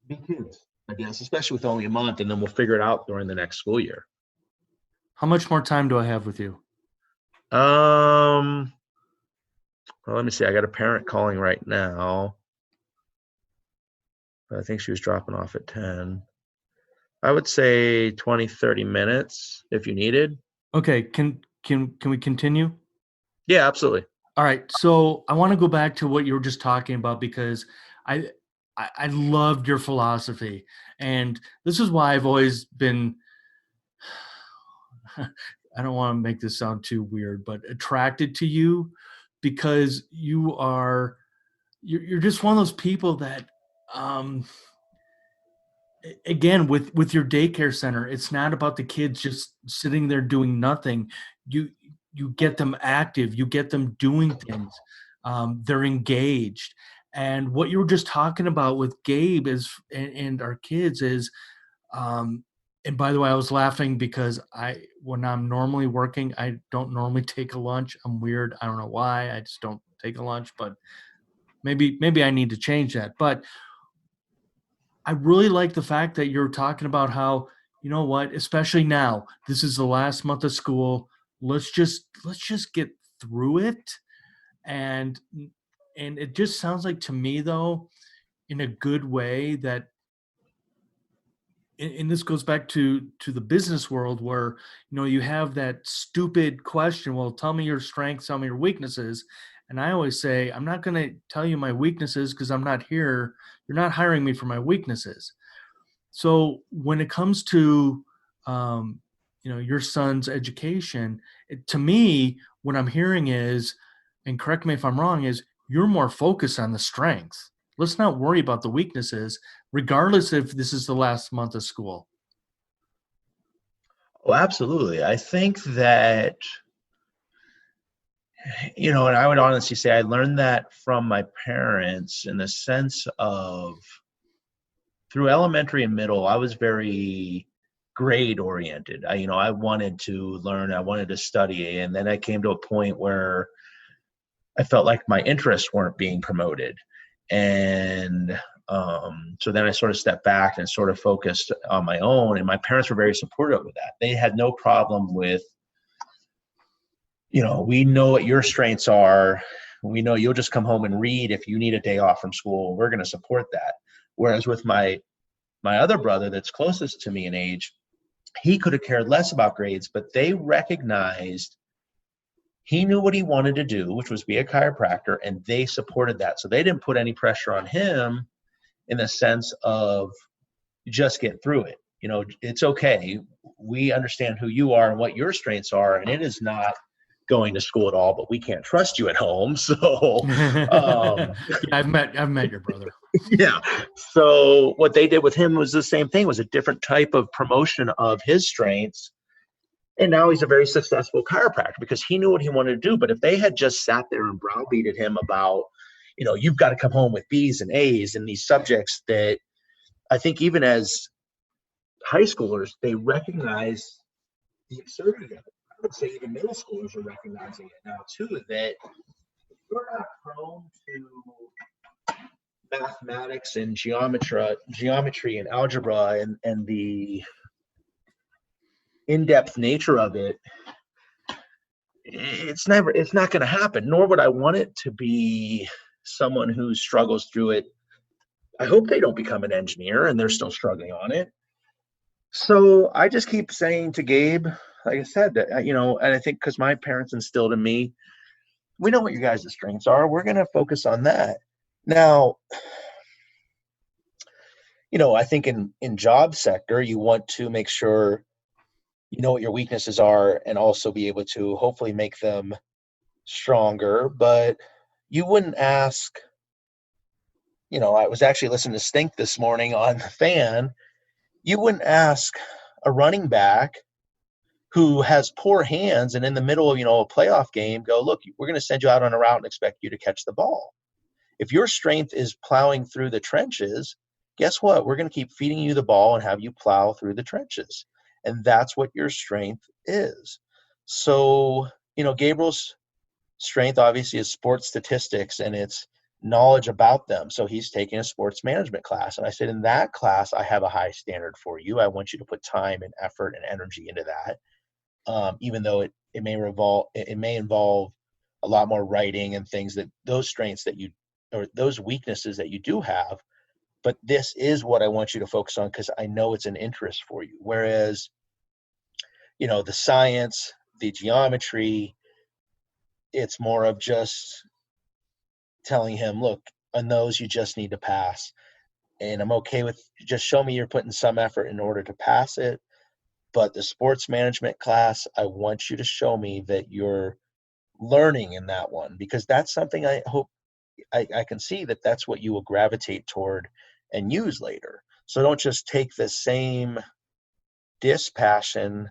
be kids, I guess, especially with only a month, and then we'll figure it out during the next school year. How much more time do I have with you? Well, let me see. I got a parent calling right now. I think she was dropping off at 10. I would say 20, 30 minutes if you needed. Okay. Can we continue? Yeah, absolutely. All right. So I want to go back to what you were just talking about, because I loved your philosophy. And this is why I've always been, I don't want to make this sound too weird, but attracted to you, because you're just one of those people that, again, with your daycare center, it's not about the kids just sitting there doing nothing. You get them active, you get them doing things. They're engaged. And what you were just talking about with Gabe and our kids is, and by the way, I was laughing because when I'm normally working, I don't normally take a lunch. I'm weird. I don't know why. I just don't take a lunch, but maybe I need to change that. But I really like the fact that you're talking about how, you know what, especially now, this is the last month of school. Let's just get through it. And it just sounds like to me, though, in a good way, that, and this goes back to the business world where, you have that stupid question, well, tell me your strengths, tell me your weaknesses. And I always say, I'm not going to tell you my weaknesses because I'm not here. You're not hiring me for my weaknesses. So when it comes to, your son's education, to me, what I'm hearing is, and correct me if I'm wrong, is you're more focused on the strengths. Let's not worry about the weaknesses, regardless if this is the last month of school. Oh, absolutely. I think that, and I would honestly say I learned that from my parents, in the sense of, through elementary and middle, I was very grade oriented. I wanted to learn, I wanted to study. And then I came to a point where I felt like my interests weren't being promoted. And so then I sort of stepped back and sort of focused on my own. And my parents were very supportive of that. They had no problem with, we know what your strengths are. We know you'll just come home and read if you need a day off from school. We're going to support that. Whereas with my other brother that's closest to me in age, he could have cared less about grades, but they recognized he knew what he wanted to do, which was be a chiropractor, and they supported that. So they didn't put any pressure on him in the sense of just get through it. It's okay. We understand who you are and what your strengths are, and it is not going to school at all, but we can't trust you at home. So Yeah, I've met your brother. Yeah. So what they did with him was the same thing, was a different type of promotion of his strengths. And now he's a very successful chiropractor because he knew what he wanted to do. But if they had just sat there and browbeated him about, you've got to come home with B's and A's and these subjects that I think even as high schoolers, they recognize the absurdity of it. I would say even middle schoolers are recognizing it now too, that you're not prone to mathematics and geometry and algebra and the in-depth nature of it. It's not going to happen, nor would I want it to be someone who struggles through it. I hope they don't become an engineer and they're still struggling on it. So I just keep saying to Gabe, like I said, that, and I think because my parents instilled in me, we know what your guys' strengths are. We're going to focus on that. Now, I think in job sector, you want to make sure you know what your weaknesses are and also be able to hopefully make them stronger. But you wouldn't ask, I was actually listening to Stink this morning on the fan. You wouldn't ask a running back who has poor hands and in the middle of, a playoff game, go, look, we're going to send you out on a route and expect you to catch the ball. If your strength is plowing through the trenches, guess what? We're going to keep feeding you the ball and have you plow through the trenches. And that's what your strength is. So, Gabriel's strength obviously is sports statistics and it's knowledge about them. So he's taking a sports management class. And I said, in that class, I have a high standard for you. I want you to put time and effort and energy into that. Even though it may involve a lot more writing and things that those strengths that you, or those weaknesses that you do have, but this is what I want you to focus on because I know it's an interest for you. Whereas, the science, the geometry, it's more of just telling him, look, on those you just need to pass. And I'm okay with just show me you're putting some effort in order to pass it. But the sports management class, I want you to show me that you're learning in that one, because that's something I hope I can see that that's what you will gravitate toward and use later. So don't just take the same dispassion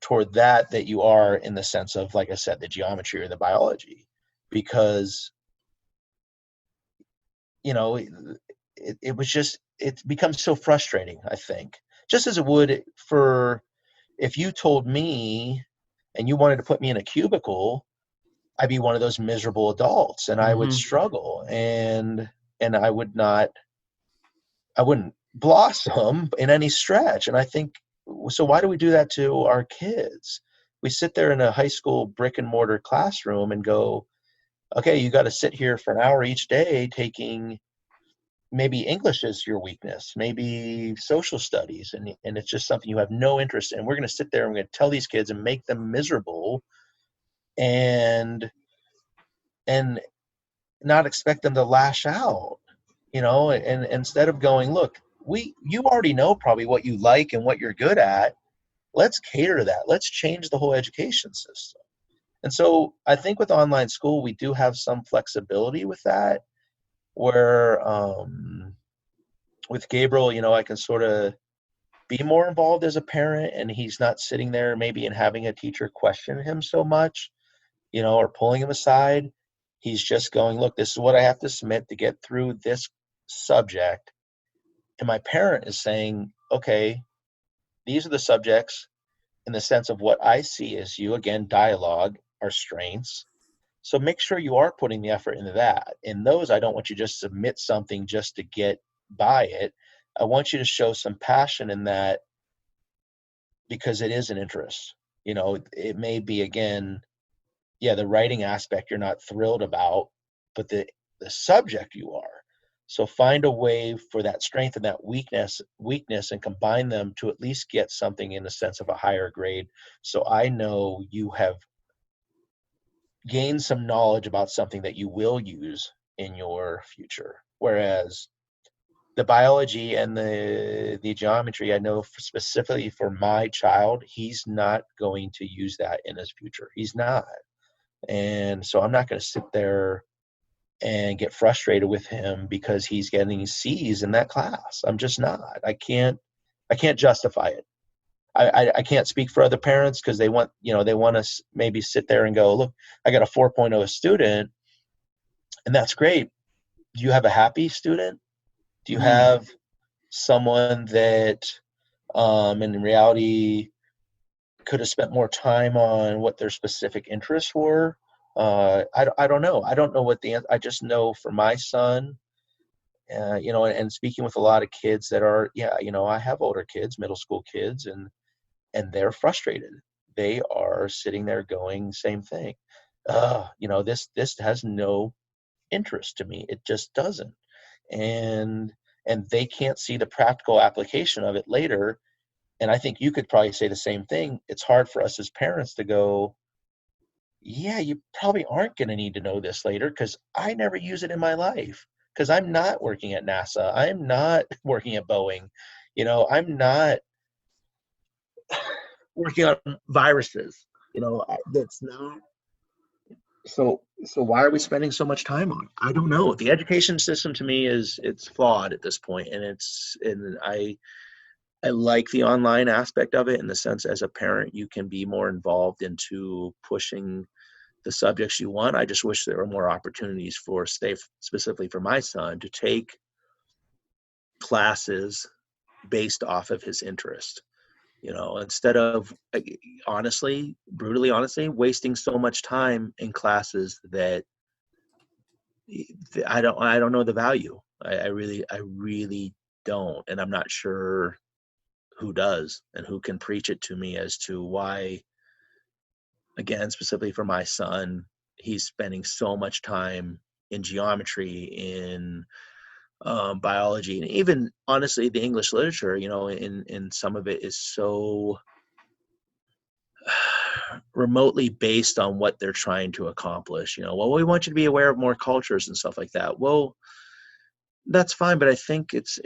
toward that you are in the sense of, like I said, the geometry or the biology, because, it becomes so frustrating, I think, just as it would if you told me and you wanted to put me in a cubicle, I'd be one of those miserable adults and I would struggle and I wouldn't blossom in any stretch. And I think, so why do we do that to our kids? We sit there in a high school brick and mortar classroom and go, okay, you got to sit here for an hour each day taking maybe English is your weakness, maybe social studies, and it's just something you have no interest in. We're going to sit there and we're going to tell these kids and make them miserable and not expect them to lash out, and instead of going, look, you already know probably what you like and what you're good at. Let's cater to that. Let's change the whole education system. And so I think with online school, we do have some flexibility with that, where with Gabriel, I can sort of be more involved as a parent, and he's not sitting there maybe and having a teacher question him so much, or pulling him aside. He's just going, look, this is what I have to submit to get through this subject. And my parent is saying, okay, these are the subjects in the sense of what I see as you, again, dialogue, our strengths. So make sure you are putting the effort into that. In those, I don't want you to just submit something just to get by it. I want you to show some passion in that because it is an interest. It may be, again, the writing aspect you're not thrilled about, but the subject you are. So find a way for that strength and that weakness and combine them to at least get something in the sense of a higher grade. So I know you have gained some knowledge about something that you will use in your future. Whereas the biology and the geometry, I know specifically for my child, he's not going to use that in his future. He's not. And so I'm not going to sit there and get frustrated with him because he's getting C's in that class. I'm just not. I can't justify it. I can't speak for other parents because they want to maybe sit there and go, look, I got a 4.0 student, and that's great. Do you have a happy student? Do you have someone that in reality could have spent more time on what their specific interests were? I don't know. I don't know what the answer. I just know for my son, and speaking with a lot of kids that are, I have older kids, middle school kids, and they're frustrated. They are sitting there going, same thing. This has no interest to me. It just doesn't. And they can't see the practical application of it later. And I think you could probably say the same thing. It's hard for us as parents to go, yeah, you probably aren't going to need to know this later because I never use it in my life because I'm not working at NASA. I'm not working at Boeing. I'm not working on viruses. That's not. So why are we spending so much time on it? I don't know. The education system to me it's flawed at this point, and I like the online aspect of it in the sense as a parent you can be more involved into pushing the subjects you want. I just wish there were more opportunities for specifically for my son to take classes based off of his interest. Instead of brutally honestly, wasting so much time in classes that I don't know the value. I really don't, and I'm not sure who does and who can preach it to me as to why, again, specifically for my son, he's spending so much time in geometry, in biology, and even honestly the English literature. In some of it is so remotely based on what they're trying to accomplish. Well, we want you to be aware of more cultures and stuff like that. Well, that's fine, but I think it's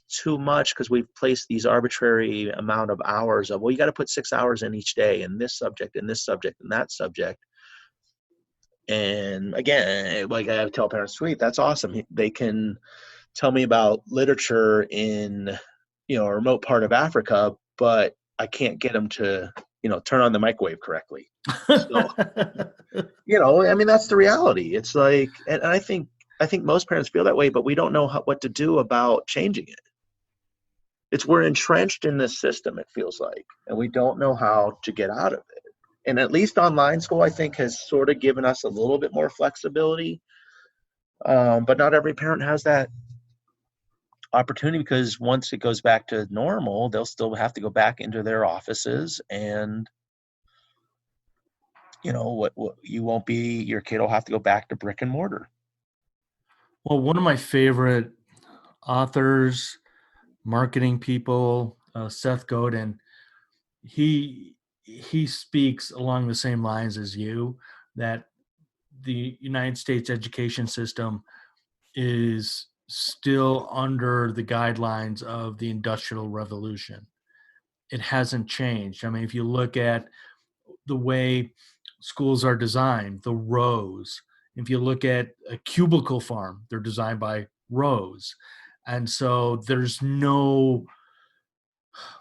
too much because we've placed these arbitrary amount of hours of, well, you got to put 6 hours in each day in this subject and this subject and that subject. And again, like I tell parents, sweet, that's awesome. They can tell me about literature in a remote part of Africa, but I can't get them to turn on the microwave correctly. So that's the reality. It's like, and I think most parents feel that way, but we don't know what to do about changing it. We're entrenched in this system, it feels like, and we don't know how to get out of it. And at least online school, I think, has sort of given us a little bit more flexibility. But not every parent has that opportunity because once it goes back to normal, they'll still have to go back into their offices and what you won't be, your kid will have to go back to brick and mortar. Well, one of my favorite authors, marketing people, Seth Godin, he speaks along the same lines as you, that the United States education system is still under the guidelines of the Industrial Revolution. It hasn't changed. I mean, if you look at the way schools are designed, the rows, if you look at a cubicle farm, they're designed by rows. And so there's no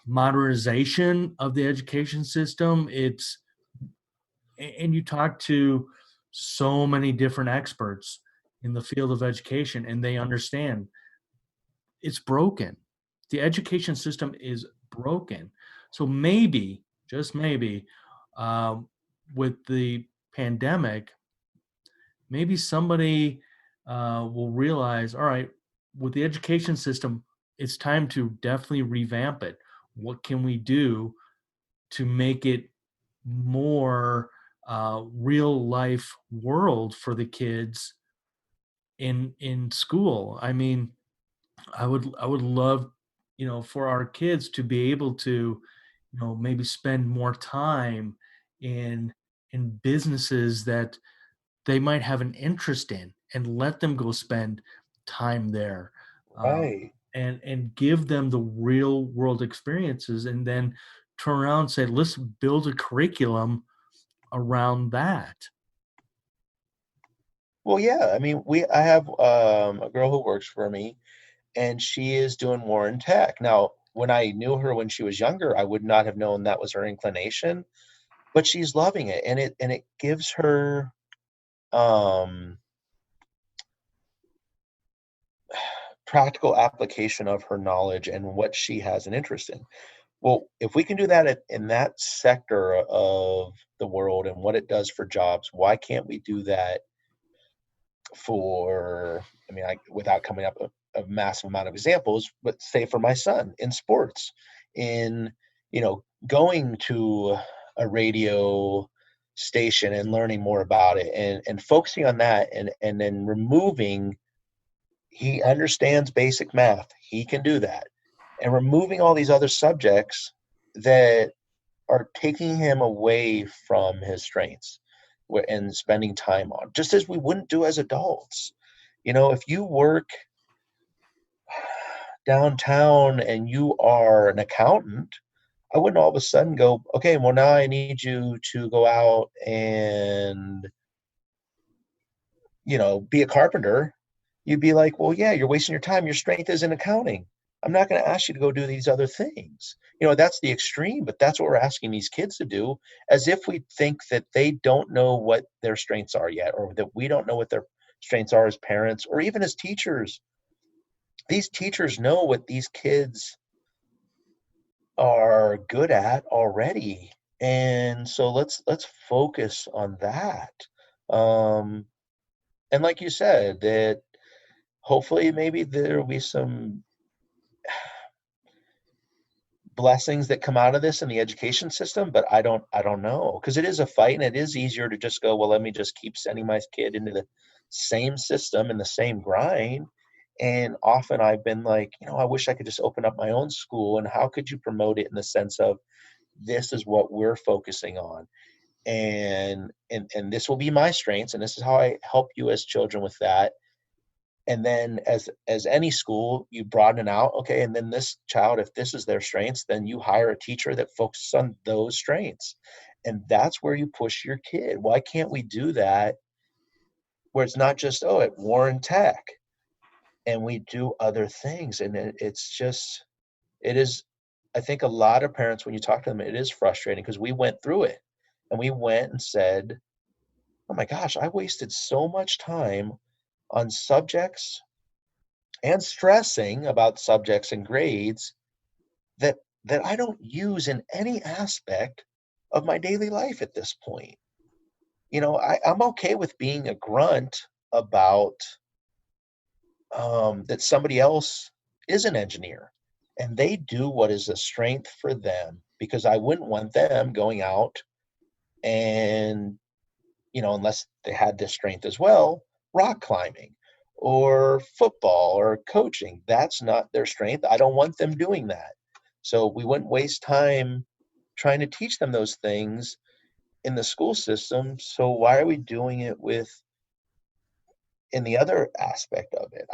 modernization of the education system. And you talk to so many different experts in the field of education, and they understand it's broken. The education system is broken. So maybe, just maybe, with the pandemic, maybe somebody will realize, all right, with the education system, it's time to definitely revamp it. What can we do to make it more real life world for the kids in school? I mean, I would love, for our kids to be able to, maybe spend more time in businesses that they might have an interest in, and let them go spend time there. Right. And give them the real world experiences, and then turn around and say, let's build a curriculum around that. Well, yeah. I mean, I have a girl who works for me, and she is doing more in tech. Now, when I knew her when she was younger, I would not have known that was her inclination, but she's loving it. And it gives her, practical application of her knowledge and what she has an interest in. Well, if we can do that in that sector of the world and what it does for jobs, why can't we do that for, I mean, without coming up with a massive amount of examples, but say for my son in sports, in, going to a radio station and learning more about it and focusing on that and then removing, he understands basic math, he can do that, and removing all these other subjects that are taking him away from his strengths and spending time on, just as we wouldn't do as adults. If you work downtown and you are an accountant, I wouldn't all of a sudden go, okay, well, now I need you to go out and, be a carpenter. You'd be like, well, yeah, you're wasting your time. Your strength is in accounting. I'm not going to ask you to go do these other things. That's the extreme, but that's what we're asking these kids to do, as if we think that they don't know what their strengths are yet, or that we don't know what their strengths are as parents, or even as teachers. These teachers know what these kids are good at already. And so let's focus on that. And like you said, that hopefully maybe there will be some blessings that come out of this in the education system, but I don't know, because it is a fight, and it is easier to just go, well, let me just keep sending my kid into the same system and the same grind. And often I've been like, I wish I could just open up my own school, and how could you promote it in the sense of, this is what we're focusing on, and this will be my strengths, and this is how I help you as children with that. And then as any school, you broaden it out. Okay, and then this child, if this is their strengths, then you hire a teacher that focuses on those strengths, and that's where you push your kid. Why can't we do that where it's not just, at Warren Tech, and we do other things? And it is, I think a lot of parents, when you talk to them, it is frustrating, because we went through it, and we went and said, oh my gosh, I wasted so much time on subjects and stressing about subjects and grades that I don't use in any aspect of my daily life at this point. I'm okay with being a grunt about that somebody else is an engineer and they do what is a strength for them, because I wouldn't want them going out and, unless they had this strength as well, rock climbing or football or coaching. That's not their strength. I don't want them doing that. So we wouldn't waste time trying to teach them those things in the school system. So why are we doing it in the other aspect of it?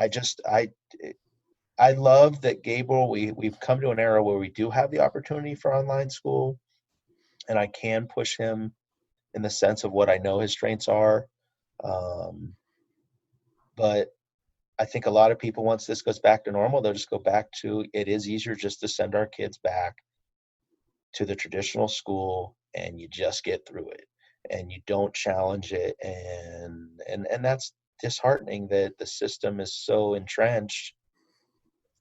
I love that, Gabriel, we've come to an era where we do have the opportunity for online school, and I can push him in the sense of what I know his strengths are. But I think a lot of people, once this goes back to normal, they'll just go back to, it is easier just to send our kids back to the traditional school, and you just get through it and you don't challenge it. And that's disheartening that the system is so entrenched.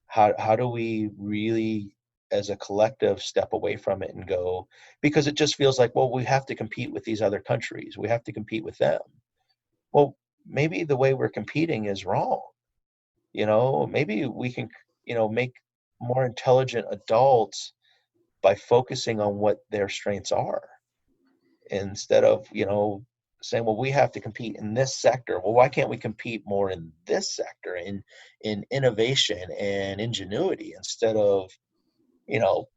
How do we really, as a collective, step away from it and go, because it just feels like, well, we have to compete with these other countries. We have to compete with them. Well, maybe the way we're competing is wrong. Maybe we can, make more intelligent adults by focusing on what their strengths are, instead of, saying, well, we have to compete in this sector. Well, why can't we compete more in this sector, in innovation and ingenuity, instead of,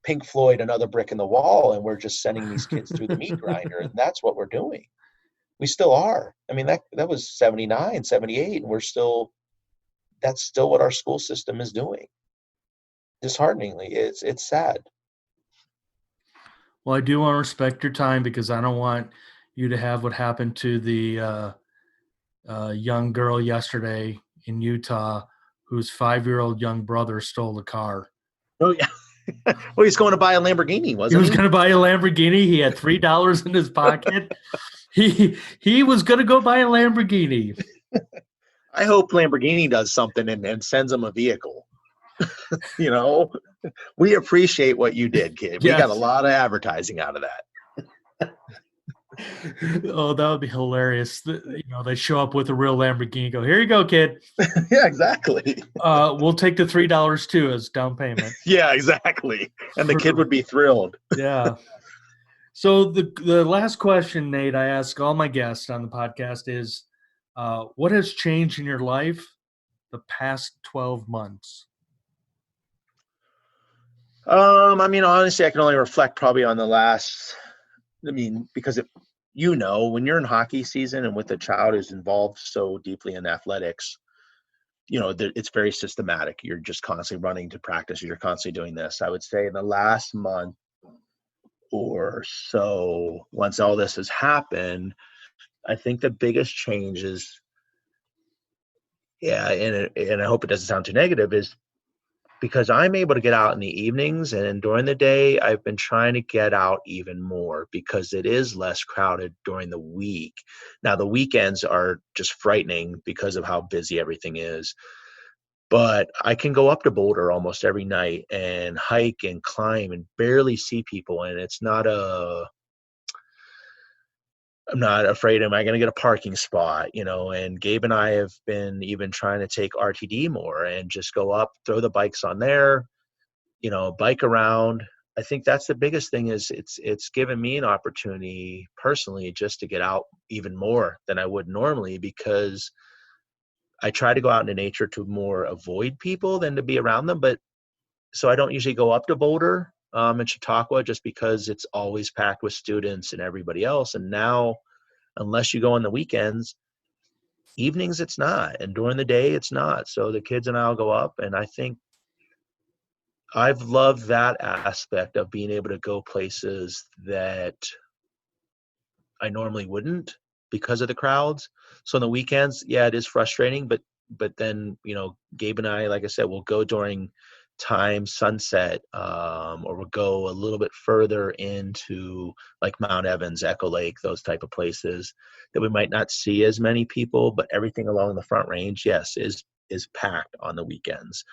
Pink Floyd, another brick in the wall, and we're just sending these kids through the meat grinder. And that's what we're doing. We still are. I mean, that was 79, 78, and that's still what our school system is doing. Dishearteningly, it's sad. Well, I do want to respect your time, because I don't want you to have what happened to the young girl yesterday in Utah, whose 5-year-old young brother stole the car. Oh yeah. Well, he's going to buy a Lamborghini, wasn't he? He was going to buy a Lamborghini. He had $3 in his pocket. He was going to go buy a Lamborghini. I hope Lamborghini does something and sends him a vehicle. You know, we appreciate what you did, kid. We Yes. got a lot of advertising out of that. Oh, that would be hilarious. They show up with a real Lamborghini. Go, here you go, kid. Yeah, exactly. We'll take the $3 too as down payment. Yeah, exactly. And the kid would be thrilled. Yeah. So the last question, Nate, I ask all my guests on the podcast is, what has changed in your life the past 12 months? I mean, honestly, I can only reflect probably on the last. I mean, because when you're in hockey season and with a child who's involved so deeply in athletics, it's very systematic. You're just constantly running to practice. You're constantly doing this. I would say in the last month or so, once all this has happened, I think the biggest change is, and I hope it doesn't sound too negative, is because I'm able to get out in the evenings, and during the day, I've been trying to get out even more because it is less crowded during the week. Now, the weekends are just frightening because of how busy everything is. But I can go up to Boulder almost every night and hike and climb and barely see people. And I'm not afraid, am I going to get a parking spot, and Gabe and I have been even trying to take RTD more and just go up, throw the bikes on there, bike around. I think that's the biggest thing is it's given me an opportunity personally just to get out even more than I would normally, because I try to go out into nature to more avoid people than to be around them. But so I don't usually go up to Boulder in Chautauqua just because it's always packed with students and everybody else. And now, unless you go on the weekends, evenings it's not, and during the day it's not. So the kids and I'll go up, and I think I've loved that aspect of being able to go places that I normally wouldn't because of the crowds. So on the weekends, yeah, it is frustrating, but then, Gabe and I, like I said, we'll go during sunset, or we'll go a little bit further into like Mount Evans, Echo Lake, those type of places that we might not see as many people, but everything along the Front Range, yes, is packed on the weekends.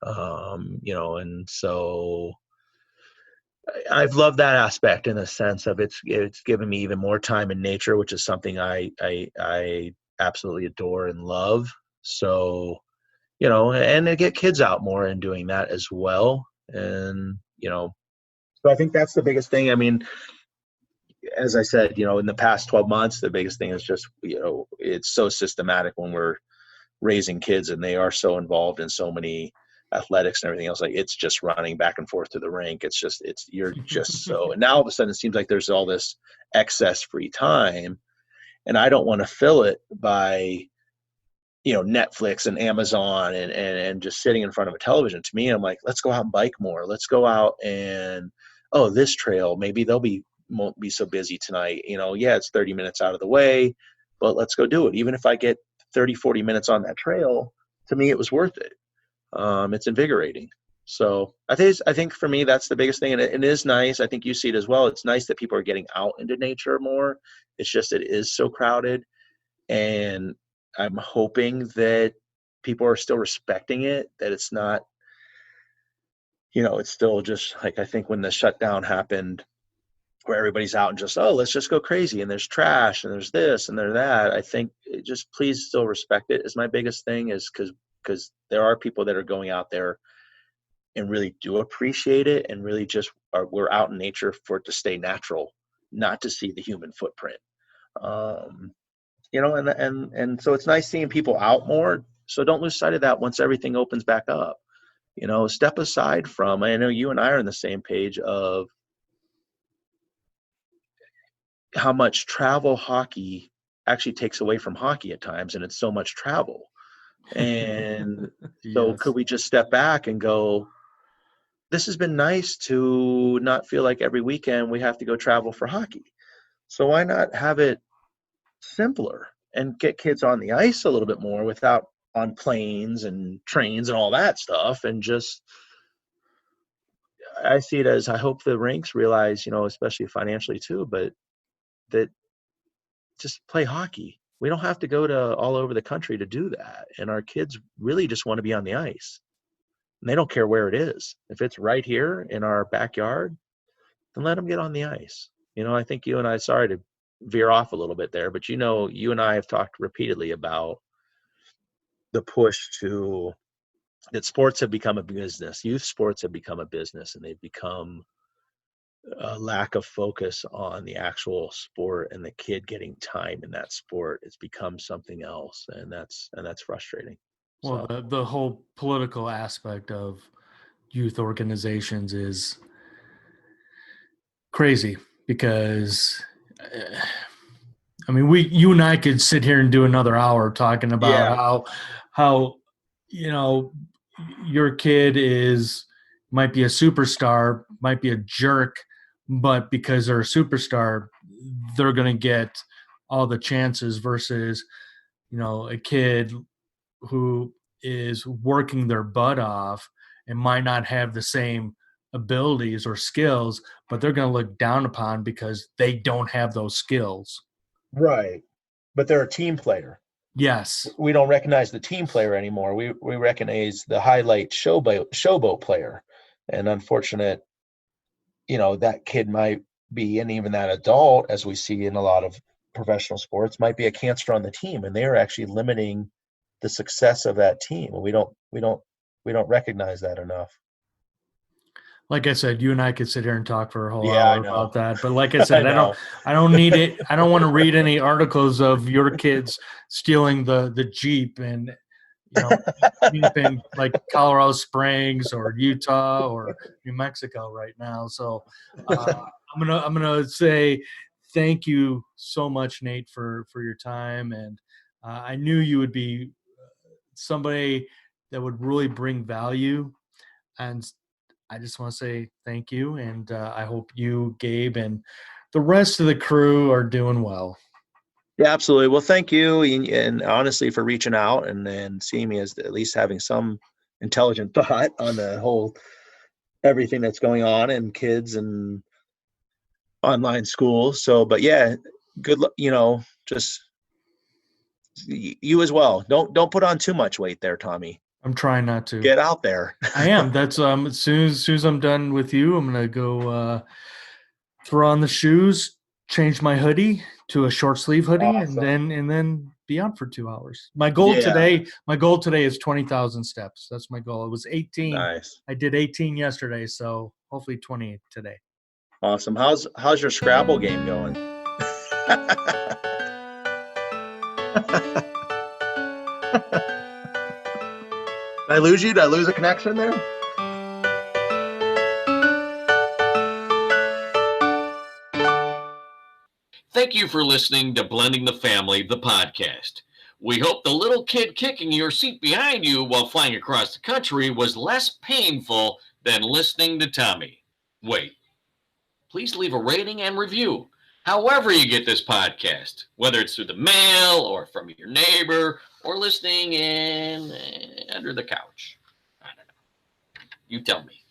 And so I've loved that aspect in the sense of it's given me even more time in nature, which is something I absolutely adore and love. So, and to get kids out more and doing that as well. And, so I think that's the biggest thing. I mean, as I said, in the past 12 months, the biggest thing is just, it's so systematic when we're raising kids and they are so involved in so many athletics and everything else. Like, it's just running back and forth to the rink. You're just so, and now all of a sudden it seems like there's all this excess free time, and I don't want to fill it by, Netflix and Amazon and just sitting in front of a television. To me, I'm like, let's go out and bike more. Let's go out and, this trail, maybe won't be so busy tonight. Yeah, it's 30 minutes out of the way, but let's go do it. Even if I get 30, 40 minutes on that trail, to me, it was worth it. It's invigorating. So I think for me, that's the biggest thing. And it is nice. I think you see it as well. It's nice that people are getting out into nature more. It's just, it is so crowded, and I'm hoping that people are still respecting it, that it's not, it's still just like, I think when the shutdown happened, where everybody's out and just, let's just go crazy, and there's trash and there's this and there's that. I think just please still respect it is my biggest thing, is because there are people that are going out there and really do appreciate it, and really just we're out in nature for it to stay natural, not to see the human footprint. And so it's nice seeing people out more. So don't lose sight of that once everything opens back up. Step aside from, I know you and I are on the same page of how much travel hockey actually takes away from hockey at times, and it's so much travel. And so Yes. could we just step back and go, this has been nice to not feel like every weekend we have to go travel for hockey. So why not have it simpler and get kids on the ice a little bit more without on planes and trains and all that stuff, and just, I see it as, I hope the rinks realize, especially financially too, but that just play hockey. We don't have to go to all over the country to do that. And our kids really just want to be on the ice. And they don't care where it is. If it's right here in our backyard, then let them get on the ice. I think you and I, sorry to veer off a little bit there, but you and I have talked repeatedly about the push that sports have become a business. Youth sports have become a business, and they've become a lack of focus on the actual sport and the kid getting time in that sport. It's become something else, and that's frustrating. Well, the whole political aspect of youth organizations is crazy because, you and I could sit here and do another hour talking about how your kid might be a superstar, might be a jerk, but because they're a superstar, they're going to get all the chances versus, a kid who is working their butt off and might not have the same abilities or skills, but they're going to look down upon because they don't have those skills. Right. But they're a team player. Yes. We don't recognize the team player anymore. We recognize the highlight showboat player. And unfortunate, that kid might be, and even that adult, as we see in a lot of professional sports, might be a cancer on the team, and they are actually limiting the success of that team. And we don't recognize that enough. Like I said, you and I could sit here and talk for a whole Yeah, hour about that. But like I said, I don't need it. I don't want to read any articles of your kids stealing the Jeep and up in like Colorado Springs or Utah or New Mexico right now. So I'm gonna say thank you so much, Nate, for your time. And I knew you would be somebody that would really bring value. And I just want to say thank you. And I hope you, Gabe, and the rest of the crew are doing well. Yeah, absolutely. Well, thank you. And honestly, for reaching out and seeing me as at least having some intelligent thought on the whole, everything that's going on in kids and online schools. So, but yeah, good luck, just you as well. Don't put on too much weight there, Tommy. I'm trying not to. Get out there. I am. That's as soon as I'm done with you, I'm gonna go throw on the shoes, change my hoodie to a short sleeve hoodie, awesome. and then be out for 2 hours. My goal today is 20,000 steps. That's my goal. It was 18. Nice. I did 18 yesterday, so hopefully 20 today. Awesome. How's your Scrabble game going? Did I lose you? Did I lose a connection there? Thank you for listening to Blending the Family, the podcast. We hope the little kid kicking your seat behind you while flying across the country was less painful than listening to Tommy. Wait, please leave a rating and review. However you get this podcast, whether it's through the mail or from your neighbor or listening in under the couch. I don't know. You tell me.